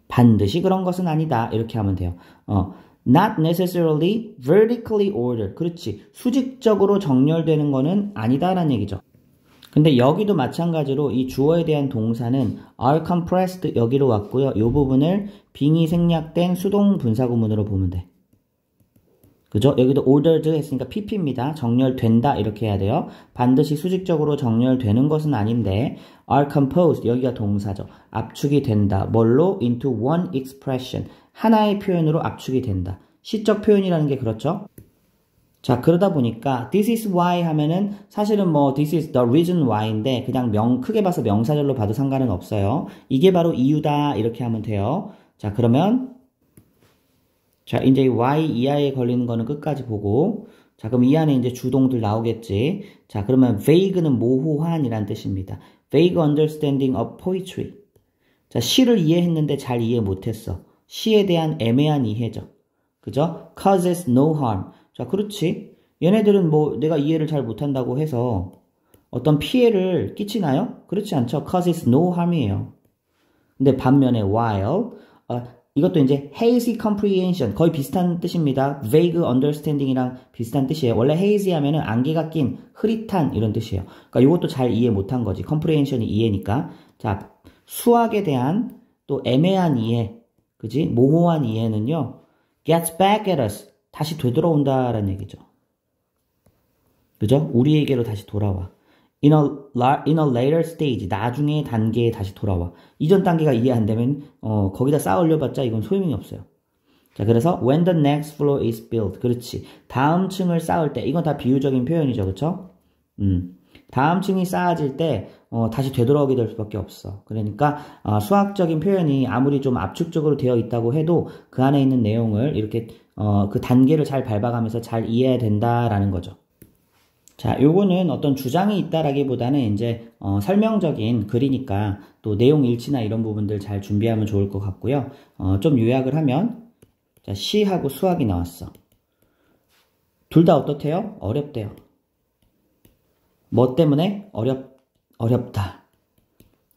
반드시 그런 것은 아니다. 이렇게 하면 돼요. Not necessarily vertically ordered. 그렇지. 수직적으로 정렬되는 거는 아니다라는 얘기죠. 근데 여기도 마찬가지로 이 주어에 대한 동사는 are compressed 여기로 왔고요. 이 부분을 빙이 생략된 수동 분사구문으로 보면 돼. 그죠? 여기도 ordered 했으니까 pp입니다. 정렬된다 이렇게 해야 돼요. 반드시 수직적으로 정렬되는 것은 아닌데 are composed 여기가 동사죠. 압축이 된다. 뭘로? into one expression. 하나의 표현으로 압축이 된다. 시적 표현이라는 게 그렇죠? 자, 그러다 보니까 this is why 하면은 사실은 뭐 this is the reason why인데 그냥 크게 봐서 명사절로 봐도 상관은 없어요. 이게 바로 이유다 이렇게 하면 돼요. 자, 그러면 자, 이제 why 이하에 걸리는 거는 끝까지 보고 자, 그럼 이 안에 이제 주동들 나오겠지. 자, 그러면 vague는 모호한이란 뜻입니다. vague understanding of poetry. 자, 시를 이해했는데 잘 이해 못했어. 시에 대한 애매한 이해죠. 그죠? causes no harm. 자, 그렇지. 얘네들은 뭐 내가 이해를 잘 못한다고 해서 어떤 피해를 끼치나요? 그렇지 않죠. causes no harm이에요. 근데 반면에 while 이것도 이제 hazy comprehension 거의 비슷한 뜻입니다. vague understanding이랑 비슷한 뜻이에요. 원래 hazy 하면은 안개가 낀 흐릿한 이런 뜻이에요. 그러니까 이것도 잘 이해 못한 거지. comprehension이 이해니까. 자, 수학에 대한 또 애매한 이해, 그지? 모호한 이해는요. gets back at us. 다시 되돌아온다라는 얘기죠. 그죠? 우리에게로 다시 돌아와. In a later stage, 나중에 단계에 다시 돌아와. 이전 단계가 이해 안 되면 거기다 쌓아 올려봤자 이건 소용이 없어요. 자, 그래서 when the next floor is built. 그렇지. 다음 층을 쌓을 때. 이건 다 비유적인 표현이죠. 그쵸? 다음 층이 쌓아질 때 다시 되돌아오게 될 수밖에 없어. 그러니까 수학적인 표현이 아무리 좀 압축적으로 되어 있다고 해도 그 안에 있는 내용을 이렇게 그 단계를 잘 밟아가면서 잘 이해해야 된다라는 거죠. 자, 요거는 어떤 주장이 있다라기보다는 이제 설명적인 글이니까 또 내용 일치나 이런 부분들 잘 준비하면 좋을 것 같고요. 좀 요약을 하면 자, 시하고 수학이 나왔어. 둘 다 어떻대요? 어렵대요. 뭐 때문에? 어렵다.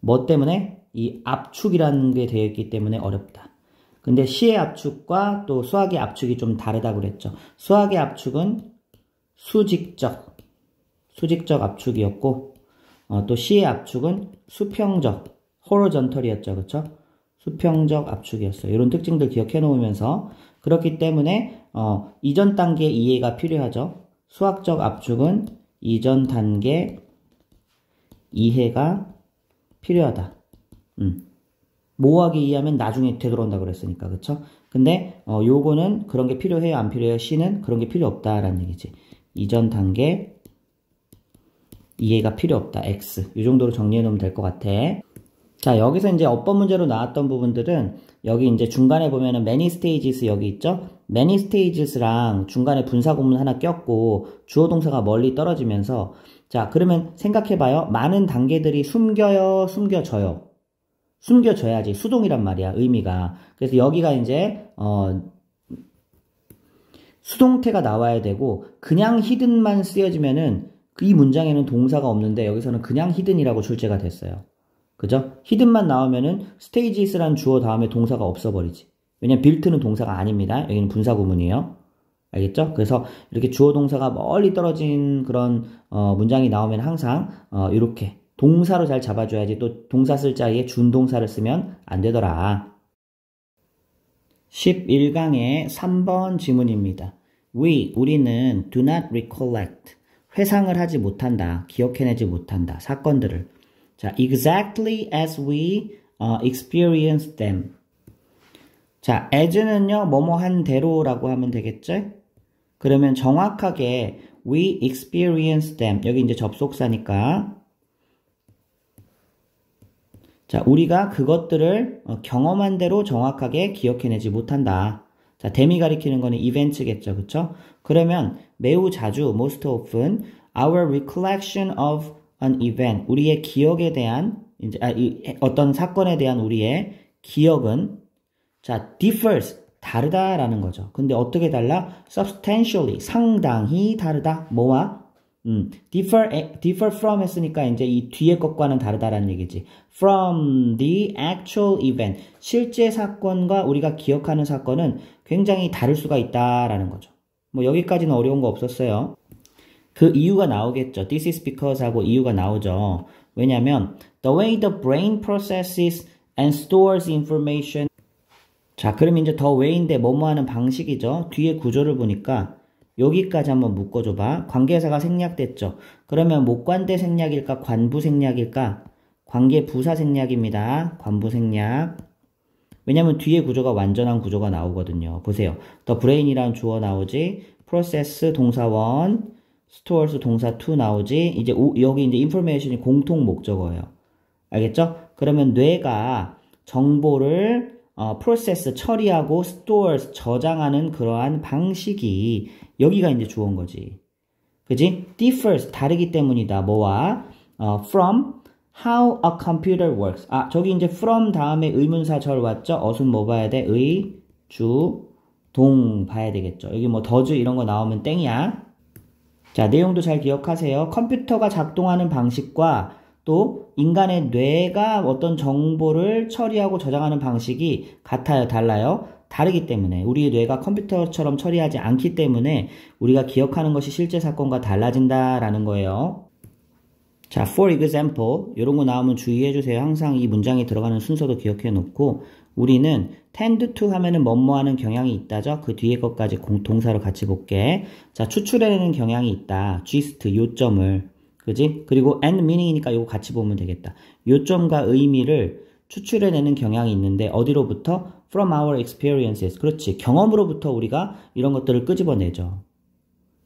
뭐 때문에? 이 압축이라는 게 되어 있기 때문에 어렵다. 근데 시의 압축과 또 수학의 압축이 좀 다르다고 그랬죠. 수학의 압축은 수직적 압축이었고, 또 시의 압축은 수평적, horizontal이었죠. 그쵸? 수평적 압축이었어요. 이런 특징들 기억해 놓으면서, 그렇기 때문에, 이전 단계 이해가 필요하죠. 수학적 압축은 이전 단계 이해가 필요하다. 모호하게 이해하면 나중에 되돌아온다 그랬으니까, 그쵸? 근데, 요거는 그런 게 필요해요? 안 필요해요? C는 그런 게 필요 없다라는 얘기지. 이전 단계 이해가 필요 없다. X. 이 정도로 정리해 놓으면 될 것 같아. 자, 여기서 이제 어법 문제로 나왔던 부분들은 여기 이제 중간에 보면은 many stages 여기 있죠? many stages랑 중간에 분사 구문 하나 꼈고 주어 동사가 멀리 떨어지면서 자, 그러면 생각해 봐요. 많은 단계들이 숨겨요, 숨겨져요. 숨겨져야지. 수동이란 말이야, 의미가. 그래서 여기가 이제 수동태가 나와야 되고 그냥 히든만 쓰여지면은 이 문장에는 동사가 없는데 여기서는 그냥 히든이라고 출제가 됐어요. 그죠? 히든만 나오면은 stages란 주어 다음에 동사가 없어버리지. 왜냐면 built는 동사가 아닙니다. 여기는 분사 구문이에요. 알겠죠? 그래서 이렇게 주어 동사가 멀리 떨어진 그런 문장이 나오면 항상 이렇게 동사로 잘 잡아줘야지. 또 동사 쓸 자리에 준동사를 쓰면 안 되더라. 11강의 3번 지문입니다. 우리는 do not recollect. 회상을 하지 못한다. 기억해내지 못한다. 사건들을. 자, exactly as we experience them. 자, as는요, 뭐뭐 한 대로라고 하면 되겠죠? 그러면 정확하게 we experience them. 여기 이제 접속사니까. 자, 우리가 그것들을 경험한 대로 정확하게 기억해내지 못한다. 자, them이 가리키는 거는 이벤트겠죠. 그쵸? 그러면 매우 자주, most often, our recollection of an event, 우리의 기억에 대한, 이제, 어떤 사건에 대한 우리의 기억은, 자, differs, 다르다라는 거죠. 근데 어떻게 달라? substantially, 상당히 다르다. 뭐와? differ from 했으니까 이제 이 뒤에 것과는 다르다라는 얘기지. from the actual event. 실제 사건과 우리가 기억하는 사건은 굉장히 다를 수가 있다라는 거죠. 뭐 여기까지는 어려운 거 없었어요. 그 이유가 나오겠죠. This is because 하고 이유가 나오죠. 왜냐면 the way the brain processes and stores information. 자, 그럼 이제 the way인데 뭐뭐 하는 방식이죠. 뒤에 구조를 보니까 여기까지 한번 묶어줘봐. 관계사가 생략됐죠. 그러면 목관대 생략일까? 관부 생략일까? 관계 부사 생략입니다. 관부 생략. 왜냐면 뒤에 구조가 완전한 구조가 나오거든요. 보세요. the brain이란 주어 나오지. process 동사 1, stores 동사 2 나오지. 이제 여기 이제 information이 공통 목적어예요. 알겠죠? 그러면 뇌가 정보를 process 처리하고 stores 저장하는 그러한 방식이 여기가 이제 주어인 거지. 그지? differs 다르기 때문이다. 뭐와? from how a computer works. 아, 저기 이제 from 다음에 의문사 절 왔죠? 어순 뭐 봐야 돼? 의, 주, 동 봐야 되겠죠. 여기 뭐 does 이런 거 나오면 땡이야. 자, 내용도 잘 기억하세요. 컴퓨터가 작동하는 방식과 또 인간의 뇌가 어떤 정보를 처리하고 저장하는 방식이 같아요? 달라요? 다르기 때문에 우리의 뇌가 컴퓨터처럼 처리하지 않기 때문에 우리가 기억하는 것이 실제 사건과 달라진다라는 거예요. 자, for example 이런 거 나오면 주의해 주세요. 항상 이 문장에 들어가는 순서도 기억해 놓고 우리는 tend to 하면은 뭐뭐 하는 경향이 있다죠. 그 뒤에 것까지 동사로 같이 볼게. 자, 추출해내는 경향이 있다. gist 요점을. 그지? 그리고 and meaning이니까 이거 같이 보면 되겠다. 요점과 의미를 추출해내는 경향이 있는데 어디로부터? from our experiences. 그렇지. 경험으로부터 우리가 이런 것들을 끄집어내죠.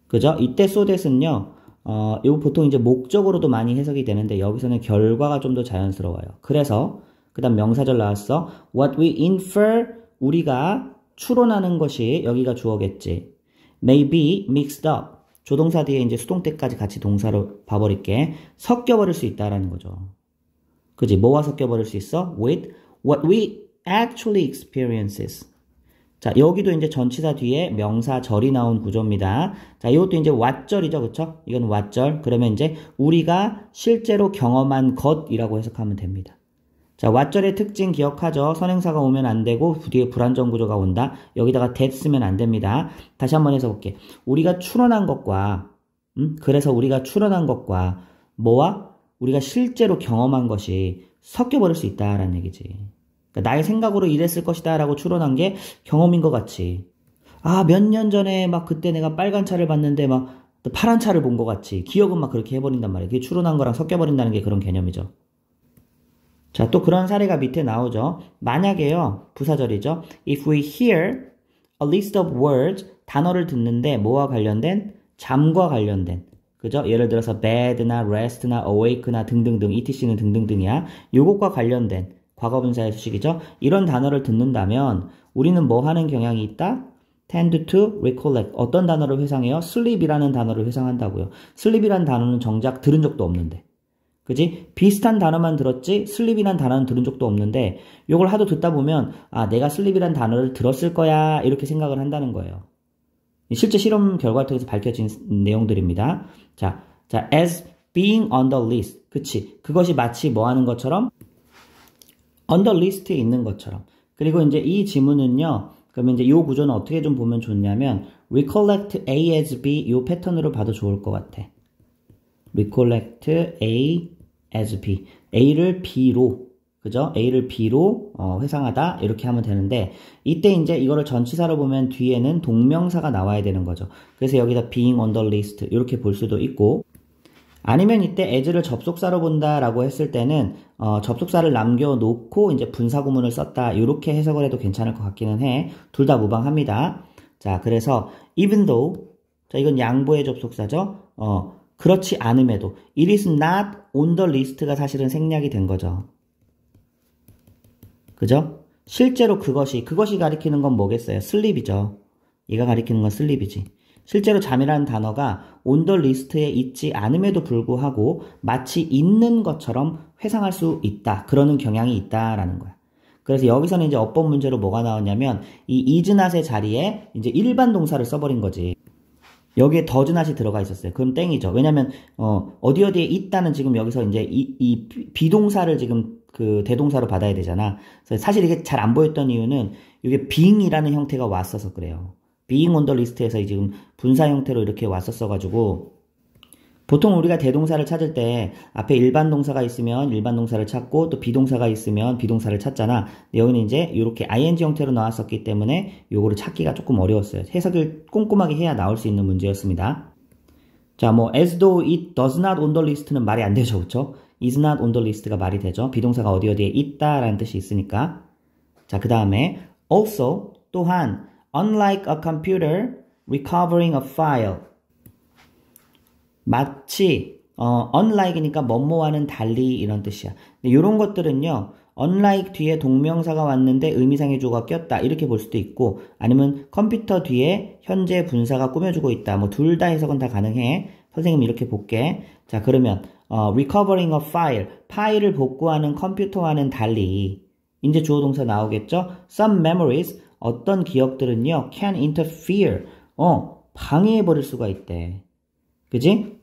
그죠? 이때 so that은요, 이거 보통 이제 목적으로도 많이 해석이 되는데 여기서는 결과가 좀 더 자연스러워요. 그래서 그 다음 명사절 나왔어. What we infer, 우리가 추론하는 것이 여기가 주어겠지. May be mixed up. 조동사 뒤에 이제 수동태까지 같이 동사로 봐버릴게. 섞여버릴 수 있다라는 거죠. 그지? 뭐와 섞여버릴 수 있어? With what we actually experiences. 자, 여기도 이제 전치사 뒤에 명사절이 나온 구조입니다. 자, 이것도 이제 what절이죠. 그쵸? 이건 what절. 그러면 이제 우리가 실제로 경험한 것이라고 해석하면 됩니다. 자, what절의 특징 기억하죠? 선행사가 오면 안 되고 뒤에 불안정 구조가 온다. 여기다가 that 쓰면 안 됩니다. 다시 한번 해서 볼게. 우리가 추론한 것과 그래서 우리가 추론한 것과 뭐와 우리가 실제로 경험한 것이 섞여버릴 수 있다라는 얘기지. 그러니까 나의 생각으로 이랬을 것이다 라고 추론한 게 경험인 것 같이. 아, 몇 년 전에 막 그때 내가 빨간 차를 봤는데 막 파란 차를 본 것 같이. 기억은 막 그렇게 해버린단 말이에요. 그게 추론한 거랑 섞여버린다는 게 그런 개념이죠. 자, 또 그런 사례가 밑에 나오죠. 만약에요, 부사절이죠. If we hear a list of words, 단어를 듣는데 뭐와 관련된? 잠과 관련된. 그죠? 예를 들어서 bed나 rest나 awake나 등등등, etc는 등등등이야. 요것과 관련된 과거분사의 수식이죠. 이런 단어를 듣는다면 우리는 뭐 하는 경향이 있다? tend to recollect. 어떤 단어를 회상해요? sleep이라는 단어를 회상한다고요. sleep이라는 단어는 정작 들은 적도 없는데. 그지? 비슷한 단어만 들었지 sleep이란 단어는 들은 적도 없는데 이걸 하도 듣다 보면 아, 내가 sleep이란 단어를 들었을 거야 이렇게 생각을 한다는 거예요. 실제 실험 결과를 통해서 밝혀진 내용들입니다. 자, as being on the list. 그치? 그것이 마치 뭐 하는 것처럼? on the list에 있는 것처럼. 그리고 이제 이 지문은요. 그러면 이제 이 구조는 어떻게 좀 보면 좋냐면 recollect A as B 이 패턴으로 봐도 좋을 것 같아. recollect A as B. A를 B로, 그죠? A를 B로 회상하다 이렇게 하면 되는데 이때 이제 이거를 전치사로 보면 뒤에는 동명사가 나와야 되는 거죠. 그래서 여기다 being on the list 이렇게 볼 수도 있고 아니면 이때 as를 접속사로 본다라고 했을 때는 접속사를 남겨놓고 이제 분사구문을 썼다 이렇게 해석을 해도 괜찮을 것 같기는 해. 둘 다 무방합니다. 자, 그래서 even though 자 이건 양보의 접속사죠. 그렇지 않음에도 it is not on the list가 사실은 생략이 된 거죠. 그죠? 실제로 그것이 가리키는 건 뭐겠어요? sleep이죠. 얘가 가리키는 건 sleep이지. 실제로 잠이라는 단어가 on the list에 있지 않음에도 불구하고 마치 있는 것처럼 회상할 수 있다. 그러는 경향이 있다라는 거야. 그래서 여기서는 이제 어법 문제로 뭐가 나왔냐면 이 is not의 자리에 이제 일반 동사를 써버린 거지. 여기에 does not이 들어가 있었어요. 그럼 땡이죠. 왜냐면 어디에 있다는 지금 여기서 이제 이 비동사를 지금 그 대동사로 받아야 되잖아. 그래서 사실 이게 잘 안 보였던 이유는 이게 being이라는 형태가 왔어서 그래요. being on the list에서 지금 분사 형태로 이렇게 왔었어가지고 보통 우리가 대동사를 찾을 때 앞에 일반 동사가 있으면 일반 동사를 찾고 또 비동사가 있으면 비동사를 찾잖아. 여기는 이제 이렇게 ing 형태로 나왔었기 때문에 요거를 찾기가 조금 어려웠어요. 해석을 꼼꼼하게 해야 나올 수 있는 문제였습니다. 자, 뭐 as though it does not on the list는 말이 안 되죠. 그쵸? is not on the list가 말이 되죠. 비동사가 어디에 있다라는 뜻이 있으니까. 자, 그 다음에 also 또한 unlike a computer recovering a file 마치 unlike니까 뭐뭐와는 달리 이런 뜻이야. 근데 이런 것들은요. unlike 뒤에 동명사가 왔는데 의미상의 주어가 꼈다 이렇게 볼 수도 있고 아니면 컴퓨터 뒤에 현재 분사가 꾸며주고 있다. 뭐 둘 다 해석은 다 가능해. 선생님 이렇게 볼게. 자, 그러면 recovering a file 파일을 복구하는 컴퓨터와는 달리 이제 주어 동사 나오겠죠? Some memories 어떤 기억들은요 can interfere 방해해버릴 수가 있대. 그지?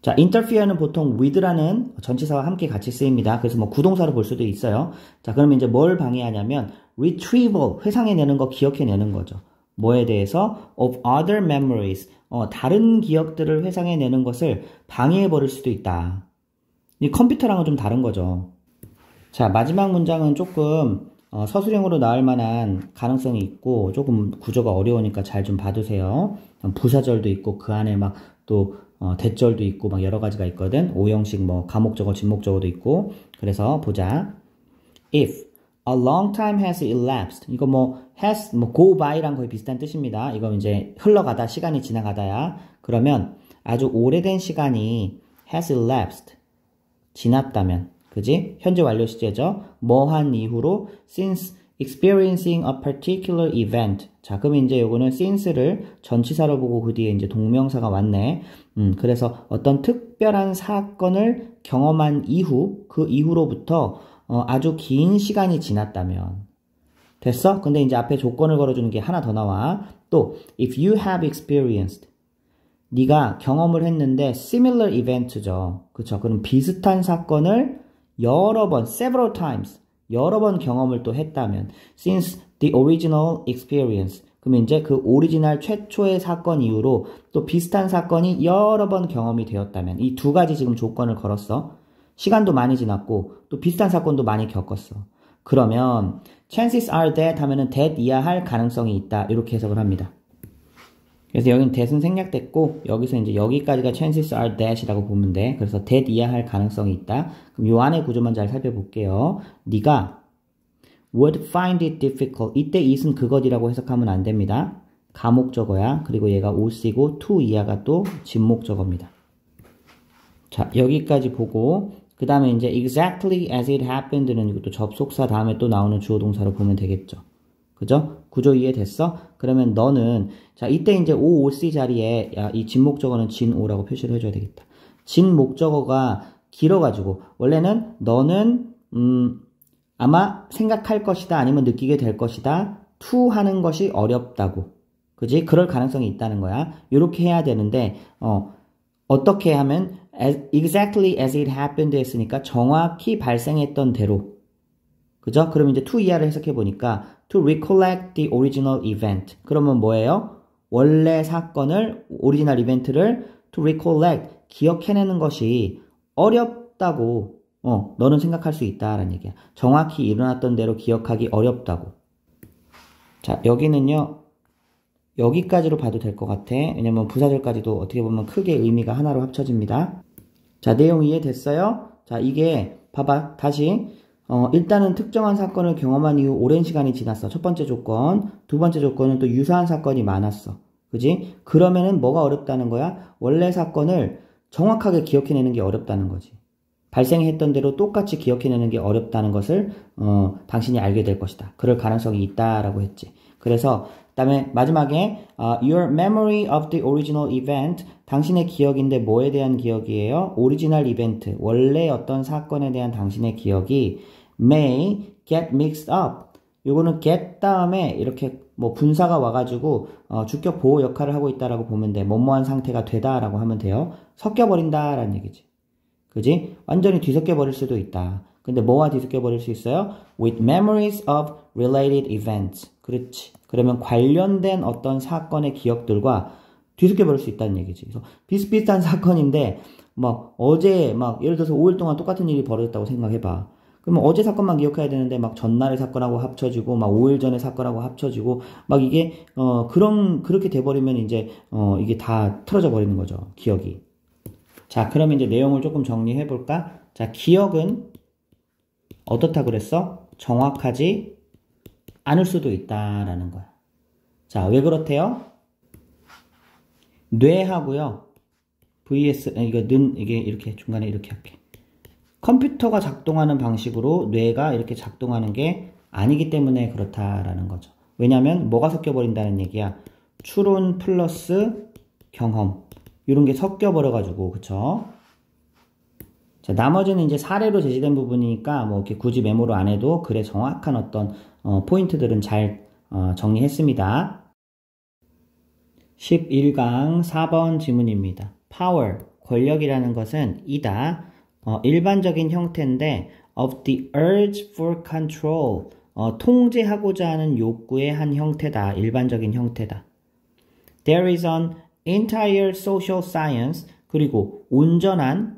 자, interfere는 보통 with라는 전치사와 함께 같이 쓰입니다. 그래서 뭐 구동사로 볼 수도 있어요. 자, 그러면 이제 뭘 방해하냐면 retrieval, 회상해내는 거, 기억해내는 거죠. 뭐에 대해서? of other memories, 다른 기억들을 회상해내는 것을 방해해버릴 수도 있다. 이 컴퓨터랑은 좀 다른 거죠. 자, 마지막 문장은 조금 서술형으로 나올 만한 가능성이 있고 조금 구조가 어려우니까 잘 좀 봐두세요. 부사절도 있고 그 안에 막 또 대절도 있고 막 여러 가지가 있거든. 오형식 뭐 가목적어, 진목적어도 있고. 그래서 보자. If A long time has elapsed. 이거 뭐 has 뭐 go by랑 거의 비슷한 뜻입니다. 이거 이제 흘러가다 시간이 지나가다야. 그러면 아주 오래된 시간이 has elapsed. 지났다면. 그지? 현재 완료 시제죠. 뭐 한 이후로 since experiencing a particular event. 자, 그럼 이제 요거는 since를 전치사로 보고 그 뒤에 이제 동명사가 왔네. 그래서 어떤 특별한 사건을 경험한 이후, 그 이후로부터 아주 긴 시간이 지났다면. 됐어? 근데 이제 앞에 조건을 걸어주는 게 하나 더 나와. 또, if you have experienced. 네가 경험을 했는데 similar event죠. 그쵸? 그럼 비슷한 사건을 여러 번, several times. 여러 번 경험을 또 했다면 since the original experience 그러면 이제 그 오리지널 최초의 사건 이후로 또 비슷한 사건이 여러 번 경험이 되었다면 이 두 가지 지금 조건을 걸었어. 시간도 많이 지났고 또 비슷한 사건도 많이 겪었어. 그러면 chances are that 하면은 that 이하 할 가능성이 있다 이렇게 해석을 합니다. 그래서 여기는 that은 생략됐고 여기서 이제 여기까지가 chances are that이라고 보면 돼. 그래서 that 이하 할 가능성이 있다. 그럼 요 안의 구조만 잘 살펴볼게요. 네가 would find it difficult. 이때 it은 그것이라고 해석하면 안 됩니다. 가목적어야. 그리고 얘가 OC고 to 이하가 또 진목적어입니다. 자, 여기까지 보고 그 다음에 이제 exactly as it happened는 이것도 접속사 다음에 또 나오는 주어 동사로 보면 되겠죠. 그죠? 구조 이해됐어? 그러면 너는 자 이때 이제 OOC 자리에 야, 이 진목적어는 진오라고 표시를 해줘야 되겠다. 진목적어가 길어가지고 원래는 너는 아마 생각할 것이다 아니면 느끼게 될 것이다 to 하는 것이 어렵다고 그지? 그럴 가능성이 있다는 거야. 이렇게 해야 되는데 어떻게 하면 exactly as it happened 했으니까 정확히 발생했던 대로 그죠? 그럼 이제 to 이하를 해석해 보니까 to recollect the original event. 그러면 뭐예요? 원래 사건을 오리지널 이벤트를 to recollect 기억해내는 것이 어렵다고 너는 생각할 수 있다라는 얘기야. 정확히 일어났던 대로 기억하기 어렵다고. 자, 여기는요. 여기까지로 봐도 될 것 같아. 왜냐면 부사절까지도 어떻게 보면 크게 의미가 하나로 합쳐집니다. 자, 내용 이해됐어요? 자, 이게 봐봐. 다시 일단은 특정한 사건을 경험한 이후 오랜 시간이 지났어. 첫 번째 조건. 두 번째 조건은 또 유사한 사건이 많았어. 그지? 그러면은 뭐가 어렵다는 거야? 원래 사건을 정확하게 기억해내는 게 어렵다는 거지. 발생했던 대로 똑같이 기억해내는 게 어렵다는 것을 당신이 알게 될 것이다. 그럴 가능성이 있다라고 했지. 그래서 그다음에 마지막에 your memory of the original event 당신의 기억인데 뭐에 대한 기억이에요? 오리지널 이벤트 원래 어떤 사건에 대한 당신의 기억이 may get mixed up 요거는 get 다음에 이렇게 뭐 분사가 와가지고 주격 보호 역할을 하고 있다라고 보면 돼. 뭐뭐한 상태가 되다라고 하면 돼요. 섞여버린다라는 얘기지. 그지? 완전히 뒤섞여 버릴 수도 있다. 근데 뭐와 뒤섞여 버릴 수 있어요? with memories of related events. 그렇지. 그러면 관련된 어떤 사건의 기억들과 뒤섞여 버릴 수 있다는 얘기지. 그래서 비슷비슷한 사건인데 막 어제 막 예를 들어서 5일 동안 똑같은 일이 벌어졌다고 생각해 봐. 그러면 어제 사건만 기억해야 되는데 막 전날의 사건하고 합쳐지고 막 5일 전의 사건하고 합쳐지고 막 이게 그렇게 돼 버리면 이제 이게 다 틀어져 버리는 거죠. 기억이. 자, 그러면 이제 내용을 조금 정리해 볼까? 자, 기억은 어떻다 그랬어? 정확하지 않을 수도 있다라는 거야. 자, 왜 그렇대요? 뇌하고요. 이게 이렇게 중간에 이렇게 할게. 컴퓨터가 작동하는 방식으로 뇌가 이렇게 작동하는 게 아니기 때문에 그렇다라는 거죠. 왜냐면 뭐가 섞여버린다는 얘기야. 추론 플러스 경험. 이런 게 섞여버려가지고, 그쵸? 자, 나머지는 이제 사례로 제시된 부분이니까 뭐 이렇게 굳이 메모로 안 해도 글의 정확한 어떤 포인트들은 잘 정리했습니다. 11강 4번 지문입니다. power, 권력이라는 것은 이다. 일반적인 형태인데 of the urge for control, 통제하고자 하는 욕구의 한 형태다. 일반적인 형태다. There is an entire social science, 그리고 온전한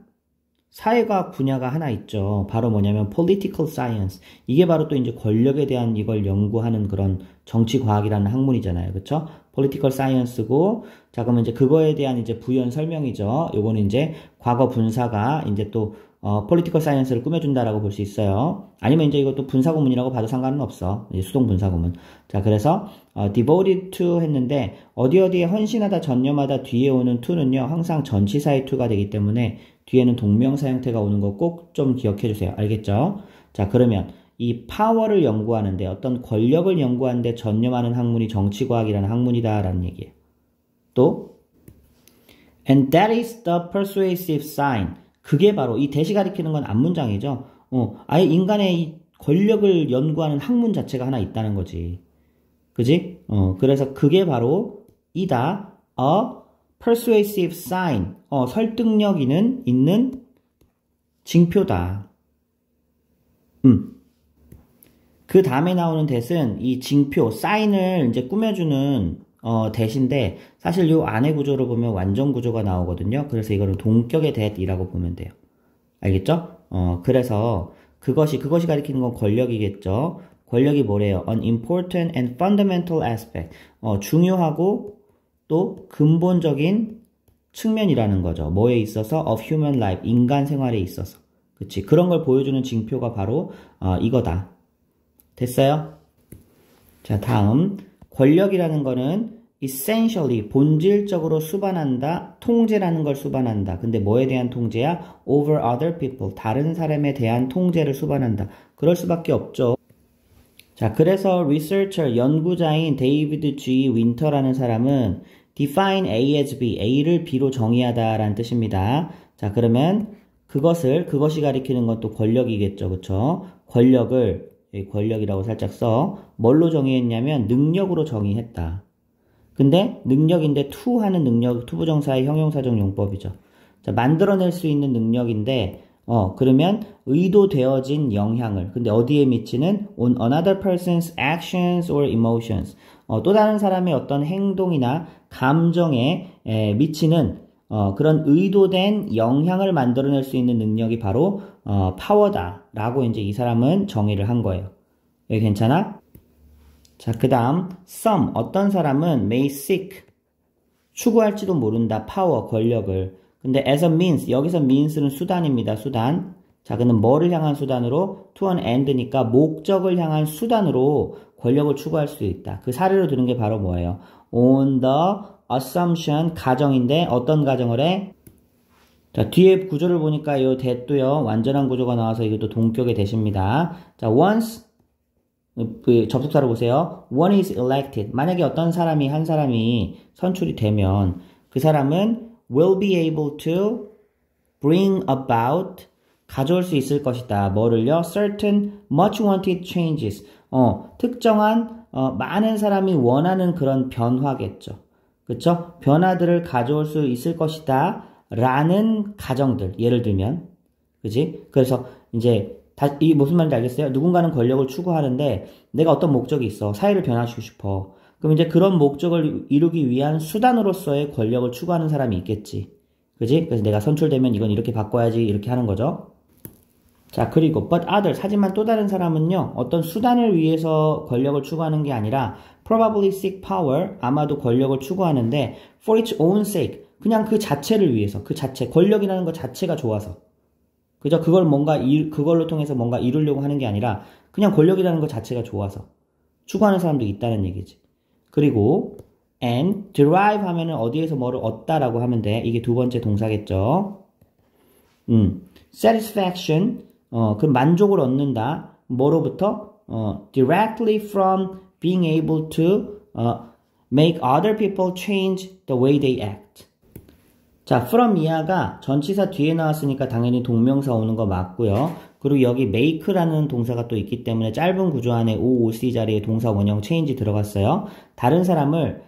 사회과학 분야가 하나 있죠. 바로 뭐냐면 political science. 이게 바로 또 이제 권력에 대한 이걸 연구하는 그런 정치과학이라는 학문이잖아요. 그쵸? political science고, 자, 그러면 이제 그거에 대한 이제 부연 설명이죠. 요거는 이제 과거 분사가 이제 또, political science를 꾸며준다라고 볼 수 있어요. 아니면 이제 이것도 분사구문이라고 봐도 상관은 없어. 수동 분사구문. 자, 그래서 devoted to 했는데 어디에 헌신하다, 전념하다 뒤에 오는 to는요 항상 전치사의 to가 되기 때문에 뒤에는 동명사 형태가 오는 거 꼭 좀 기억해 주세요. 알겠죠? 자, 그러면 이 파워를 연구하는데 어떤 권력을 연구하는데 전념하는 학문이 정치과학이라는 학문이다라는 얘기예요. 또 and that is the persuasive sign. 그게 바로 이 that이 가리키는 건 앞문장이죠. 아예 인간의 이 권력을 연구하는 학문 자체가 하나 있다는 거지. 그지? 그래서 그게 바로 이다. A persuasive sign. 설득력 있는 징표다. 그 다음에 나오는 that은 이 징표, 사인을 이제 꾸며주는 that인데 사실 요 안에 구조를 보면 완전 구조가 나오거든요. 그래서 이거는 동격의 that이라고 보면 돼요. 알겠죠? 그래서 그것이 가리키는 건 권력이겠죠. 권력이 뭐래요? An important and fundamental aspect. 중요하고 또 근본적인 측면이라는 거죠. 뭐에 있어서? Of human life. 인간 생활에 있어서. 그치? 그런 걸 보여주는 징표가 바로 이거다. 됐어요? 자, 다음. 권력이라는 거는 essentially, 본질적으로 수반한다, 통제라는 걸 수반한다. 근데 뭐에 대한 통제야? Over other people, 다른 사람에 대한 통제를 수반한다. 그럴 수밖에 없죠. 자, 그래서 researcher, 연구자인 데이비드 G. 윈터라는 사람은 define A as B, A를 B로 정의하다라는 뜻입니다. 자, 그러면 그것이 가리키는 건 또 권력이겠죠. 그쵸? 권력이라고 살짝 써. 뭘로 정의했냐면 능력으로 정의했다. 근데 능력인데 to 하는 능력, 투부정사의 형용사적 용법이죠. 자, 만들어낼 수 있는 능력인데 그러면 의도되어진 영향을, 근데 어디에 미치는? On another person's actions or emotions. 또 다른 사람의 어떤 행동이나 감정에 미치는 그런 의도된 영향을 만들어낼 수 있는 능력이 바로 파워다라고 이제 이 사람은 정의를 한 거예요. 여기 괜찮아? 자, 그 다음 some, 어떤 사람은 may seek, 추구할지도 모른다, 파워, 권력을. 근데 as a means, 여기서 means는 수단입니다. 수단. 자, 그는 뭐를 향한 수단으로? to an end니까 목적을 향한 수단으로 권력을 추구할 수 있다. 그 사례로 드는 게 바로 뭐예요? on the assumption, 가정인데 어떤 가정을 해? 자, 뒤에 구조를 보니까 이 that도요 완전한 구조가 나와서 이것도 동격의 that입니다. 자, once 접속사로 보세요. one is elected. 만약에 어떤 사람이 한 사람이 선출이 되면 그 사람은 will be able to bring about, 가져올 수 있을 것이다. 뭐를요? certain much wanted changes. 특정한 많은 사람이 원하는 그런 변화겠죠. 그쵸? 변화들을 가져올 수 있을 것이다 라는 가정들, 예를 들면, 그지? 그래서 이제 이 무슨 말인지 알겠어요? 누군가는 권력을 추구하는데 내가 어떤 목적이 있어, 사회를 변화시키고 싶어. 그럼 이제 그런 목적을 이루기 위한 수단으로서의 권력을 추구하는 사람이 있겠지, 그지? 그래서 내가 선출되면 이건 이렇게 바꿔야지, 이렇게 하는 거죠. 자, 그리고 but others, 하지만 또 다른 사람은요 어떤 수단을 위해서 권력을 추구하는 게 아니라 probably seek power, 아마도 권력을 추구하는데 for its own sake, 그냥 그 자체를 위해서, 그 자체, 권력이라는 것 자체가 좋아서, 그죠? 그걸로 통해서 뭔가 이루려고 하는 게 아니라 그냥 권력이라는 것 자체가 좋아서 추구하는 사람도 있다는 얘기지. 그리고 and derive 하면은 어디에서 뭐를 얻다라고 하면 돼. 이게 두 번째 동사겠죠. satisfaction, 그 만족을 얻는다. 뭐로부터? directly from being able to make other people change the way they act. 자, from 이하가 전치사 뒤에 나왔으니까 당연히 동명사 오는 거 맞고요. 그리고 여기 make라는 동사가 또 있기 때문에 짧은 구조 안에 OOC 자리에 동사 원형 change 들어갔어요. 다른 사람을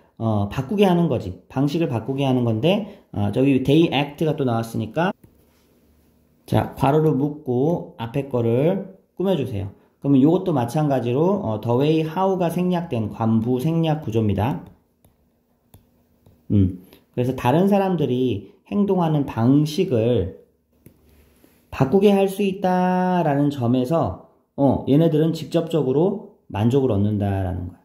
바꾸게 하는 거지. 방식을 바꾸게 하는 건데 저기 they act가 또 나왔으니까 자, 괄호를 묶고 앞에 거를 꾸며주세요. 그러면 이것도 마찬가지로 the way how가 생략된 관부 생략 구조입니다. 그래서 다른 사람들이 행동하는 방식을 바꾸게 할 수 있다라는 점에서 얘네들은 직접적으로 만족을 얻는다라는 거야.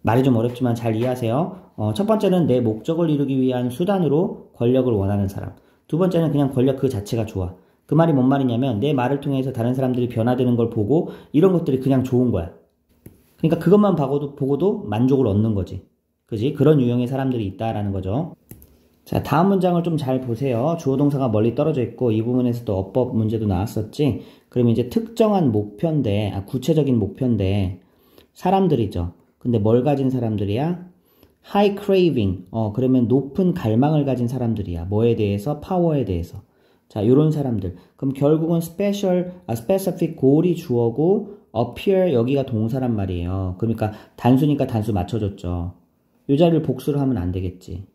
말이 좀 어렵지만 잘 이해하세요. 첫 번째는 내 목적을 이루기 위한 수단으로 권력을 원하는 사람. 두 번째는 그냥 권력 그 자체가 좋아. 그 말이 뭔 말이냐면 내 말을 통해서 다른 사람들이 변화되는 걸 보고 이런 것들이 그냥 좋은 거야. 그러니까 그것만 보고도 만족을 얻는 거지. 그지? 그런 유형의 사람들이 있다라는 거죠. 자, 다음 문장을 좀 잘 보세요. 주어 동사가 멀리 떨어져 있고 이 부분에서 또 어법 문제도 나왔었지. 그러면 이제 특정한 목표인데, 구체적인 목표인데 사람들이죠. 근데 뭘 가진 사람들이야? high craving. 그러면 높은 갈망을 가진 사람들이야. 뭐에 대해서? 파워에 대해서. 자, 요런 사람들. 그럼 결국은 specific goal이 주어고 appear 여기가 동사란 말이에요. 그러니까 단수니까 단수 맞춰줬죠. 요 자리를 복수를 하면 안 되겠지.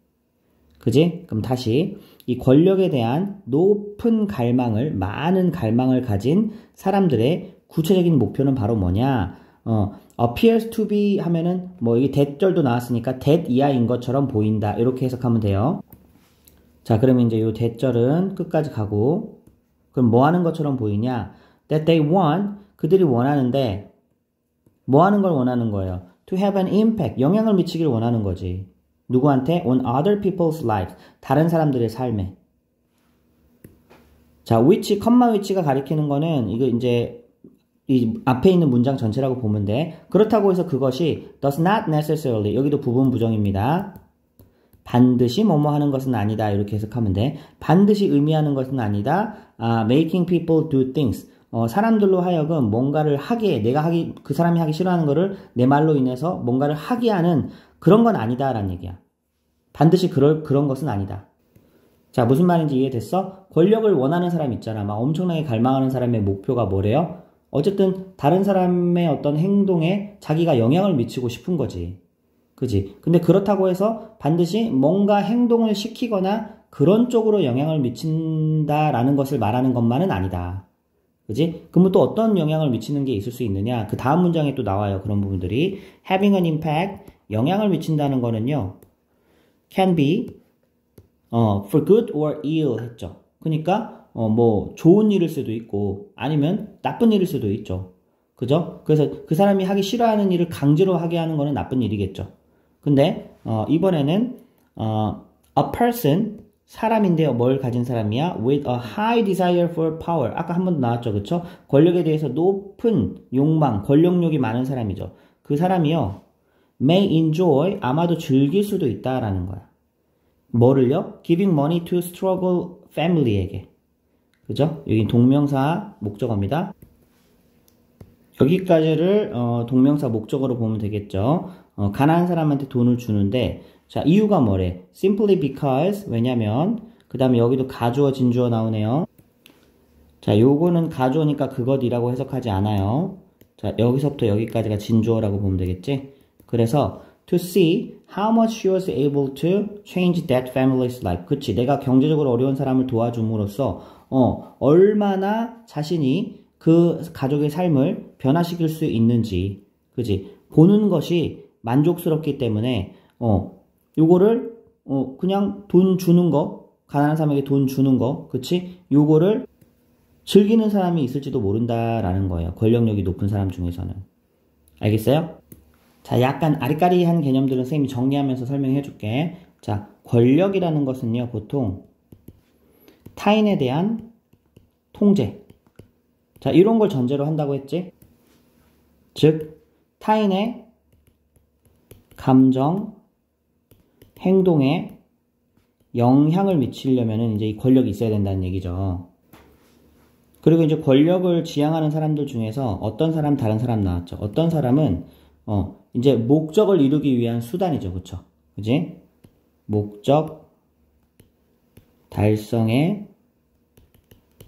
그지? 그럼 다시 이 권력에 대한 높은 갈망을, 많은 갈망을 가진 사람들의 구체적인 목표는 바로 뭐냐? appears to be 하면은 뭐 이게 that절도 나왔으니까 that 이하인 것처럼 보인다. 이렇게 해석하면 돼요. 자, 그러면 이제 요 that절은 끝까지 가고 그럼 뭐 하는 것처럼 보이냐? that they want 그들이 원하는데 뭐 하는 걸 원하는 거예요? to have an impact 영향을 미치기를 원하는 거지. 누구한테? on other people's lives. 다른 사람들의 삶에. 자, which, 컴마 which가 가리키는 거는 이거 이제 이 앞에 있는 문장 전체라고 보면 돼. 그렇다고 해서 그것이 does not necessarily 여기도 부분 부정입니다. 반드시 뭐뭐 하는 것은 아니다. 이렇게 해석하면 돼. 반드시 의미하는 것은 아니다. making people do things. 사람들로 하여금 뭔가를 하게, 그 사람이 하기 싫어하는 거를 내 말로 인해서 뭔가를 하게 하는 그런 건 아니다라는 얘기야. 반드시 그런 것은 아니다. 자, 무슨 말인지 이해됐어? 권력을 원하는 사람 있잖아. 막 엄청나게 갈망하는 사람의 목표가 뭐래요? 어쨌든 다른 사람의 어떤 행동에 자기가 영향을 미치고 싶은 거지. 그지? 근데 그렇다고 해서 반드시 뭔가 행동을 시키거나 그런 쪽으로 영향을 미친다라는 것을 말하는 것만은 아니다. 그지? 그러면 또 어떤 영향을 미치는 게 있을 수 있느냐? 그 다음 문장에 또 나와요. 그런 부분들이. having an impact, 영향을 미친다는 거는요. can be, for good or ill 했죠. 그러니까, 뭐, 좋은 일일 수도 있고, 아니면 나쁜 일일 수도 있죠. 그죠? 그래서 그 사람이 하기 싫어하는 일을 강제로 하게 하는 거는 나쁜 일이겠죠. 근데, 이번에는, a person, 사람인데요. 뭘 가진 사람이야? with a high desire for power. 아까 한 번 나왔죠. 그쵸? 권력에 대해서 높은 욕망, 권력욕이 많은 사람이죠. 그 사람이요. may enjoy, 아마도 즐길 수도 있다라는 거야. 뭐를요? giving money to struggle family에게. 그죠? 여기 동명사 목적어입니다. 여기까지를 동명사 목적어로 보면 되겠죠. 가난한 사람한테 돈을 주는데 자, 이유가 뭐래? simply because, 왜냐면, 그 다음에 여기도 가주어, 진주어 나오네요. 자, 요거는 가주어니까 그것이라고 해석하지 않아요. 자, 여기서부터 여기까지가 진주어라고 보면 되겠지? 그래서, to see how much she was able to change that family's life. 그치, 내가 경제적으로 어려운 사람을 도와줌으로써, 얼마나 자신이 그 가족의 삶을 변화시킬 수 있는지, 그치? 보는 것이 만족스럽기 때문에, 요거를 그냥 돈 주는 거, 가난한 사람에게 돈 주는 거, 그치? 요거를 즐기는 사람이 있을지도 모른다라는 거예요. 권력력이 높은 사람 중에서는. 알겠어요? 자, 약간 아리까리한 개념들은 선생님이 정리하면서 설명해 줄게. 자, 권력이라는 것은요, 보통 타인에 대한 통제. 자, 이런 걸 전제로 한다고 했지? 즉, 타인의 감정, 행동에 영향을 미치려면은 이제 이 권력이 있어야 된다는 얘기죠. 그리고 이제 권력을 지향하는 사람들 중에서 어떤 사람, 다른 사람 나왔죠. 어떤 사람은, 이제 목적을 이루기 위한 수단이죠. 그쵸? 그지? 목적 달성의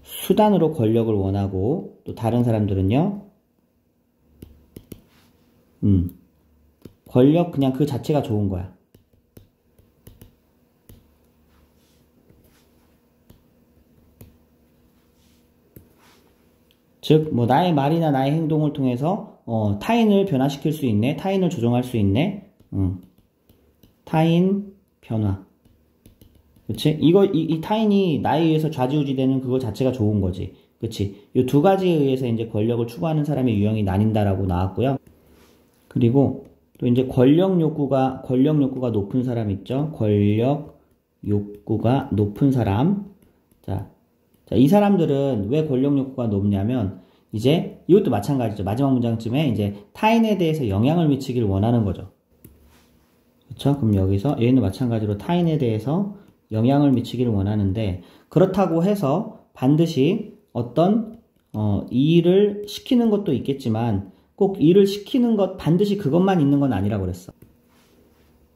수단으로 권력을 원하고, 또 다른 사람들은요, 권력 그냥 그 자체가 좋은 거야. 즉, 뭐, 나의 말이나 나의 행동을 통해서, 타인을 변화시킬 수 있네, 타인을 조종할 수 있네, 타인 변화. 그치? 이 타인이 나에 의해서 좌지우지되는 그거 자체가 좋은 거지. 그치? 이 두 가지에 의해서 이제 권력을 추구하는 사람의 유형이 나뉜다라고 나왔고요. 그리고 또 이제 권력 욕구가 높은 사람 있죠? 권력 욕구가 높은 사람. 자, 자, 이 사람들은 왜 권력 욕구가 높냐면 이제 이것도 마찬가지죠. 마지막 문장쯤에 이제 타인에 대해서 영향을 미치기를 원하는 거죠. 그렇죠? 그럼 여기서 얘는 마찬가지로 타인에 대해서 영향을 미치기를 원하는데 그렇다고 해서 반드시 어떤 일을 시키는 것도 있겠지만 꼭 일을 시키는 것 반드시 그것만 있는 건 아니라고 그랬어.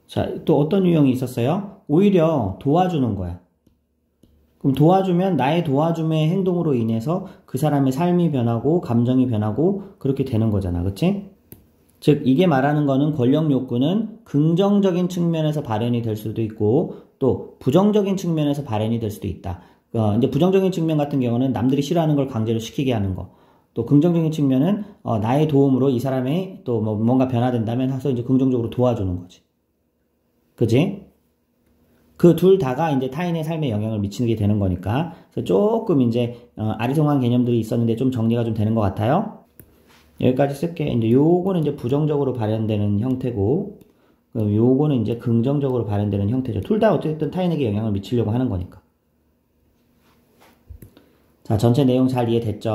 자, 또 어떤 유형이 있었어요? 오히려 도와주는 거야. 그럼 도와주면 나의 도와줌의 행동으로 인해서 그 사람의 삶이 변하고 감정이 변하고 그렇게 되는 거잖아. 그치? 즉 이게 말하는 거는 권력 욕구는 긍정적인 측면에서 발현이 될 수도 있고 또 부정적인 측면에서 발현이 될 수도 있다. 이제 부정적인 측면 같은 경우는 남들이 싫어하는 걸 강제로 시키게 하는 거. 또 긍정적인 측면은 나의 도움으로 이 사람이 또 뭔가 변화된다면 해서 이제 긍정적으로 도와주는 거지. 그지? 그 둘 다가 이제 타인의 삶에 영향을 미치게 되는 거니까. 그래서 조금 이제 아리송한 개념들이 있었는데 좀 정리가 좀 되는 것 같아요. 여기까지 쓸게. 이제 요거는 이제 부정적으로 발현되는 형태고, 그럼 요거는 이제 긍정적으로 발현되는 형태죠. 둘 다 어쨌든 타인에게 영향을 미치려고 하는 거니까. 자, 전체 내용 잘 이해됐죠?